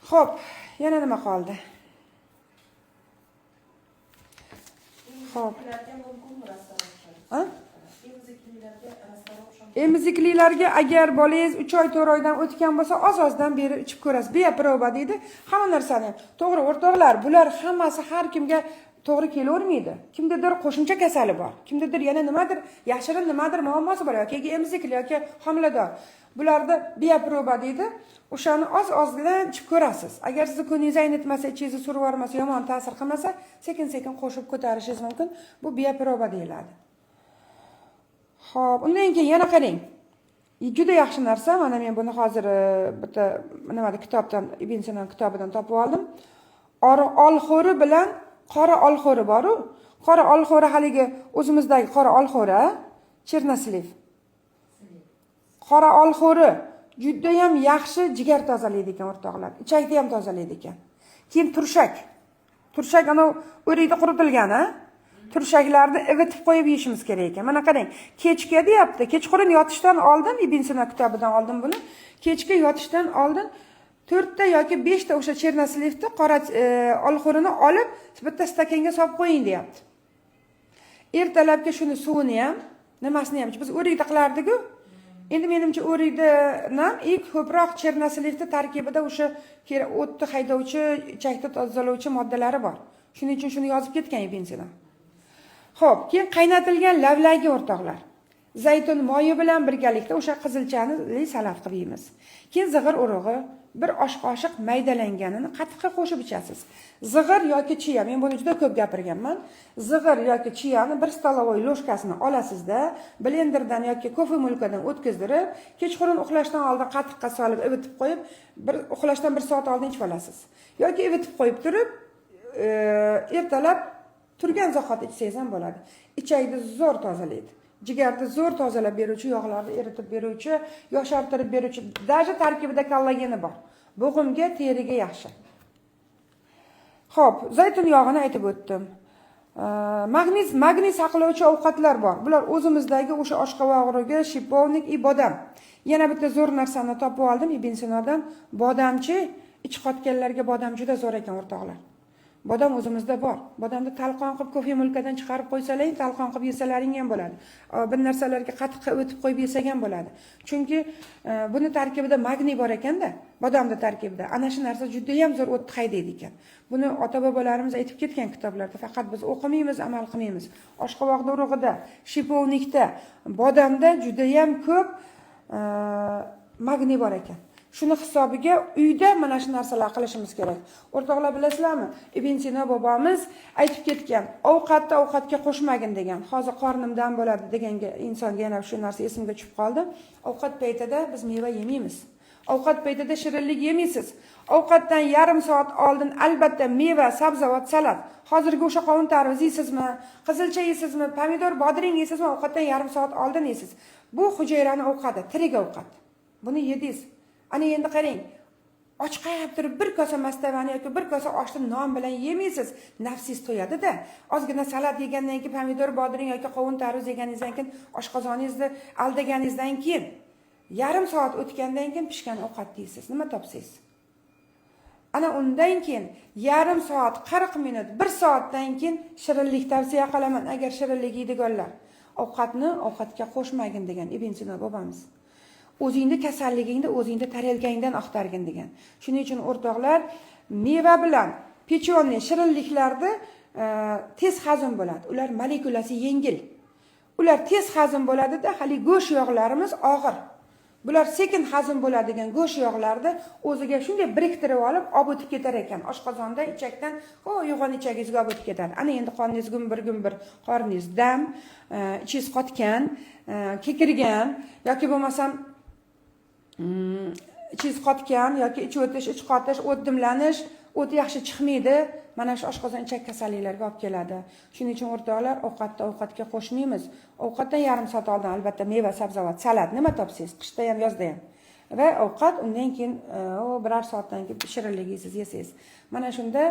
Xo'p, yana nima qoldi? Xo'p. Emiziklilarga agar bolangiz 3 oy 4 oydan o'tgan bo'lsa, oz-ozdan beri ichib ko'rasiz. Beproba deydi. Hamma narsani. To'g'ri, o'rtoqlar, bular hammasi har kimga to'g'ri kelavermaydi. Kimdadir qo'shimcha kasali bor. Kimdadir yana nimadir, yashirin nimadir muammosi bor yoki emizikli yoki homilador. Bularda beproba deydi. O'shani oz-oz bilan ichib ko'rasiz. Agar sizni ko'ningiz aynitmasa, ichingizni surib yormasa, yomon ta'sir qilmasa, sekin-sekin qo'shib ko'tarishingiz mumkin. Bu beproba deyiladi. Xo'p, undan keyin yana qarang. Juda yaxshi narsa. Mana men buni hozir bitta nimada kitobdan, Ibn Sino kitobidan topib oldim. Olxo'ri bilan qora olxo'ri bor-ku. Qora olxo'ri haligi o'zimizdagi qora olxo'ri, chernasliv. Qora olxo'ri juda ham yaxshi jigar tozalaydi ekan o'rtoqlar. Ichakni ham tozalaydi ekan. Keyin turshak. Turshak ana o'rikda quritilgan, ha? Turshaklarni ivitib qo'yib yeyishimiz kerak ekan. Mana qarang, kechga deyapti. Kechqurun yotishdan oldin Ibn Sino kitobidan oldim buni. Kechga yotishdan oldin 4 ta yoki 5 ta o'sha chernoslivni qora olxo'rini olib, bitta stakanga solib qo'ying deyapti. Ertalabga shuni suvini ham, nimasini ham, biz o'rikda qilardik-ku. Endi menimcha o'rikdan ko'proq chernoslivni tarkibida o'sha o'tni haydovchi, ichakni tozalovchi moddalari bor. Shuning uchun shuni yozib ketgan Ibn Sino. Xo'p, keyin qaynatilgan lavlagi o'rtoqlar. zaytun moyi bilan birgalikda o'sha qizilchani salat qilib yeymiz. Keyin zig'ir urug'i bir osh qoshiq maydalanganini qatiqqa qo'shib ichasiz. Zig'ir yoki chiya, men buni juda ko'p gapirganman. Zig'ir yoki chiyani bir stolovoy loshkasini olasizda, blenderdan yoki kofe mulkadan o'tkazdirib, kechqurun uxlashdan oldin qatiqqa solib ivitib qo'yib, uxlashdan 1 soat oldin ichib olasiz. Yoki ivitib qo'yib turib, ertalab turgan zahoti ichsangiz ham bo'ladi. Ichakni zo'r tozalaydi. Jigarni zo'r tozalab beruvchi, yog'larni eritib beruvchi, yoshartirib beruvchi, даже tarkibida kollageni bor. Bo'g'imga, teriga yaxshi. Xo'p, zaytun yog'ini aytib o'tdim. Magniy saqlovchi ovqatlar bor. Bular o'zimizdagi o'sha oshqovoq urug'i, shipovnik, bodam. Yana bitta zo'r narsani topib oldim Ibn Sinodan. Bodamchi, ich qotganlarga bodam juda zo'r ekan, o'rtoqlar. Bodam o'zimizda bor. Bodamni talqon qilib kofe mulkadan chiqarib qo'ysalaring, talqon qilib yesalaring ham bo'ladi. Bir narsalarga qatiqqa o'tib qo'yib yesak ham bo'ladi. Chunki buni tarkibida magniy bor ekanda, bodamda tarkibida. Ana shu narsa juda ham zo'r o't haydaydi ekan. Buni ota-bobolarimiz aytib ketgan kitoblarda, faqat biz o'qimaymiz, amal qilmaymiz. Oshqovoqda urug'ida, shipovnikda, bodamda juda ham ko'p magniy bor ekan. Shuni hisobiga uyda mana shu narsalar qilishimiz kerak. O'rtoqlar, bilasizlarmi? Ibn Sino bobomiz aytib ketgan, ovqatga qo'shmagin degan. Hozir qornimdan bo'ladi deganga insonga yana shu narsa esimga tushib qoldi. Ovqat paytida biz meva yemaymiz. Ovqat paytida shirinlik yemaysiz. Ovqatdan yarim soat oldin albatta meva, sabzavot, salat. Hozirgi o'sha qovun tarvuz yeysizmi? Qizilcha yeysizmi? Pomidor, bodring yeysizmi? Ovqatdan yarim soat oldin yeysiz. Bu hujayrani ovqati, tirik ovqat. Buni yedingiz. Ana endi qarang. Och qayab turib bir kosa mastavani yoki bir kosa oshni non bilan yemaysiz, nafsingiz to'yadi-da. Ozgina salat yegandan keyin, pomidor, bodring yoki qovun tarvuz yeganingizdan keyin, oshqozoningizni aldaganingizdan keyin, yarim soat o'tgandan keyin pishgan ovqat yeysiz. Nima topsangiz? Ana undan keyin yarim soat, 40 minut, 1 soatdan keyin shirinlik tavsiya qilaman agar shirinlik yeydiganlar. Ovqatga qo'shmagin degan Ibn Sino bobomiz. O'zingni kasalligingni o'zingda tarelgangdan axtargin degan. Shuning uchun o'rtoqlar, meva bilan pechonni, shirinliklarda tez hazm bo'ladi. Ular molekulasi yengil. Ular tez hazm bo'ladi-da, hali go'sht yog'larimiz og'ir. Bular sekin hazm bo'ladigan go'sht yog'larni o'ziga shunday biriktirib olib, olib o'tib ketar ekan. Oshqozonda, ichakdan, yo'g'on ichagingizga olib o'tib ketadi. Ana endi qoningiz gumbir, qorningiz dam, ichingiz qotgan, kekirgan yoki bo'lmasam ichingiz qotgan yoki ich o'tish, ich qotish, o't dimlanish, o't yaxshi chiqmaydi. Mana shu oshqozon ichak kasalliklariga olib keladi. Shuning uchun o'rtoqlar, ovqatga qo'shmaymiz. Ovqatdan yarim soat oldin albatta meva, sabzavot, salat nima topsangiz, qishda ham, yozda ham. Va ovqat undan keyin biror soatdan keyin shirinlik yesangiz. Mana shunda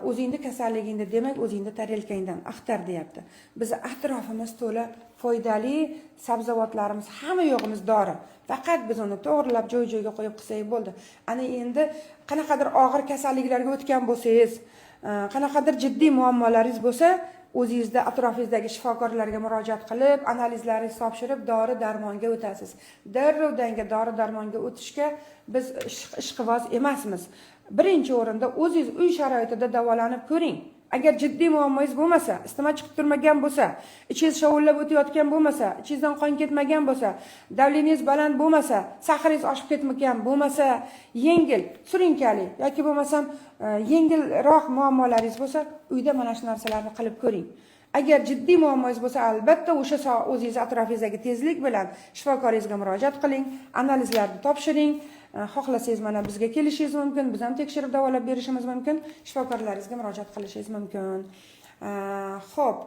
o'zingni kasalligingni, demak o'zingni tarelkangdan axtar deyapti. Bizni atrofimiz to'la foydali sabzavotlarimiz, hamma yo'g'imiz dori. Faqat biz uni to'g'rilab joy-joyiga qo'yib qilsak bo'ldi. Ana endi qanaqadir og'ir kasalliklarga o'tgan bo'lsangiz, qanaqadir jiddiy muammolaringiz bo'lsa, o'zingizda atrofingizdagi shifokorlarga murojaat qilib, analizlaringizni topshirib, dori-darmonga o'tasiz. Darrovdanga dori-darmonga o'tishga biz ishqiboz emasmiz. Birinchi o'rinda o'zingiz uy sharoitida davolanib ko'ring. Agar jiddiy muammongiz bo'lmasa, isitma chiqib turmagan bo'lsa, ichingiz shovullab o'tayotgan bo'lmasa, ichingizdan qon ketmagan bo'lsa, davleningiz baland bo'lmasa, sahringiz oshib ketmagan bo'lmasa, yengil, surinkali yoki bo'lmasam yengilroq muammolaringiz bo'lsa, uyda mana shu narsalarni qilib ko'ring. Agar jiddiy muammongiz bo'lsa, albatta o'sha o'zingiz atrofingizdagi tezlik bilan shifokoringizga murojaat qiling, analizlarni topshiring. Xohlasangiz mana bizga kelishingiz mumkin, biz ham tekshirib davolab berishimiz mumkin, shifokorlaringizga murojaat qilishingiz mumkin. Xo'p,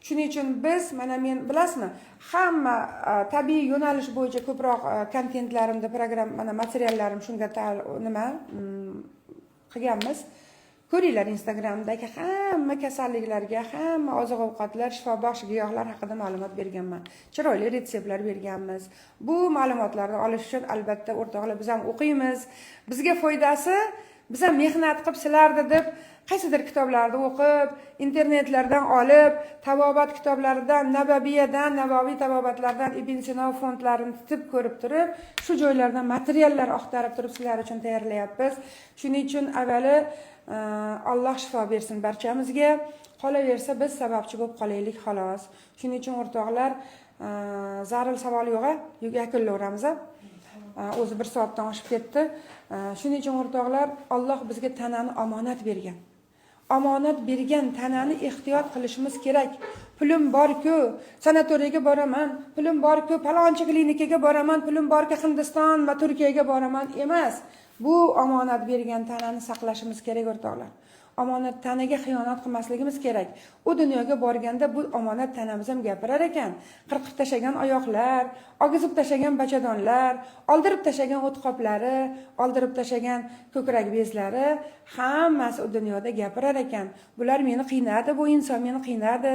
shuning uchun biz men bilasizmi, hamma tabiiy yo'nalish bo'yicha ko'proq kontentlarimda, mana materiallarim shunga qilganmiz. Ko'ringlar, Instagramdagi hamma kasalliklarga, hamma oziq-ovqatlar, shifobaxsh giyohlar haqida ma'lumot berganman. Chiroyli retseptlar berganmiz. Bu ma'lumotlarni olish uchun albatta o'rtoqlar biz ham o'qiymiz. Bizga foydasi, biz ham mehnat qilib sizlarni deb qaysidir kitoblarni o'qib, internetlardan olib, tabobat kitoblaridan, Navoiy tabobatlardan Ibn Sino fondlarini tutib ko'rib turib, shu joylardan materiallar axtarib turib sizlar uchun tayyorlayapmiz. Shuning uchun avvali Alloh shifo bersin barchamizga. Qolaversa biz sababchi bo'lib qolaylik xolos. Shuning uchun o'rtoqlar, zarur savol yo'q, yakunlayveramiz. O'zi 1 soatdan oshib ketdi. Shuning uchun o'rtoqlar, Alloh bizga tanani omonat bergan. Omonat bergan tanani ehtiyot qilishimiz kerak. Pulim bor-ku, sanatoriyaga boraman, pulim bor-ku, palonchi klinikaga boraman, pulim bor-ku, Hindiston va Turkiyaga boraman emas. Bu omonat bergan tanani saqlashimiz kerak o'rtoqlar. Omonat tanaga xiyonat qilmasligimiz kerak. U dunyoga borganda bu omonat tanamiz ham gapirar ekan. Qirqib tashagan oyoqlar, ogizib tashagan bachadonlar, oldirib tashagan o't qoplari, oldirib tashagan ko'krak bezlari hammasi u dunyoda gapirar ekan. Bular meni qiynadi, bu inson meni qiynadi,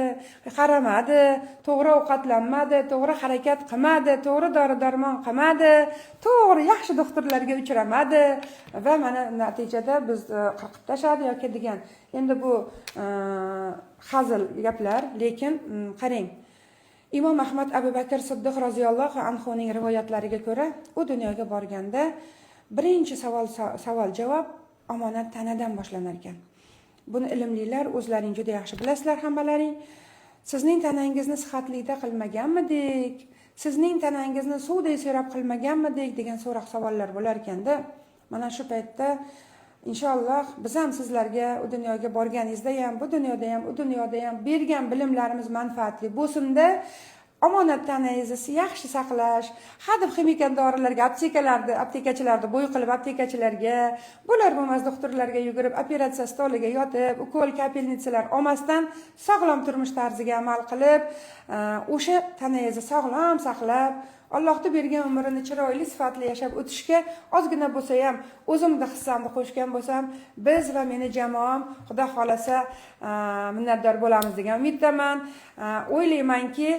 qaramadi, to'g'ri ovqatlanmadi, to'g'ri harakat qilmadi, to'g'ri dori-darmon qilmadi, to'g'ri yaxshi doktorlarga uchramadi va mana natijada biz qirqib tashadi yoki degan. Endi bu hazil gaplar, lekin qarang. Imom Ahmad Abu Bakr Siddiq roziyallohu anhuning rivoyatlariga ko'ra, u dunyoga borganda birinchi savol javob omonat tanadan boshlanar ekan. Buni ilmlilar o'zlaring juda yaxshi bilasizlar hammalaring. Sizning tanangizni sihatlikda qilmaganmidik? Sizning tanangizni suvdek serob qilmaganmidik degan so'roq savollar bo'lar ekanda, mana shu paytda inshaalloh biz ham sizlarga u dunyoga borganingizda ham, bu dunyoda ham, u dunyoda ham bergan bilimlarimiz manfaatli bo'lsin-da, omonat tanangizni yaxshi saqlash, hadeb ximik dorilarga, aptekachilarda bo'y qilib aptekachilarga, bular bo'lmas doktorlarga yugurib, operatsiya stoliga yotib, ukol kapelnitsalar olmasdan sog'lom turmush tarziga amal qilib, o'sha tanangizni sog'lom saqlab, Allohning bergan umrini chiroyli sifatli yashab o'tishga ozgina bo'lsa ham o'zimni hissamni qo'shgan bo'lsam, biz va meni jamoam Xudo xolasa minnatdor bo'lamiz degan umiddaman. O'ylaymanki,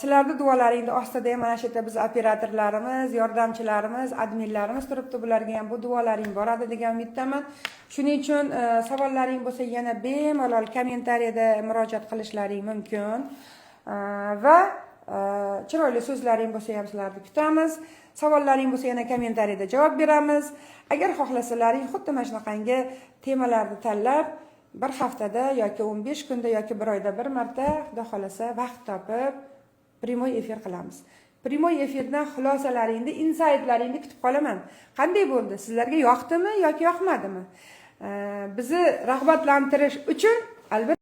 sizlarning duolaringizning ostida ham mana shu yerda biz operatorlarimiz, yordamchilarimiz, adminlarimiz turibdi, bularga ham bu duolaring boradi degan umiddaman. Shuning uchun savollaring bo'lsa yana bemalol kommentariyada murojaat qilishlaring mumkin va chiroyli so'zlaring bo'lsa ham sizlarni kutamiz. Savollaring bo'lsa yana kommentariyada javob beramiz. Agar xohlasalaring xuddi mana shunaqangi temalarni tanlab bir haftada yoki 15 kunda yoki bir oyda bir marta Xudo xolasa vaqt topib primoy efir qilamiz. Primoy efirdan xulosalaringni, insightlaringni kutib qolaman. Qanday bo'ldi? Sizlarga yoqdimi yoki yoqmadimi? Bizni rag'batlantirish uchun albatta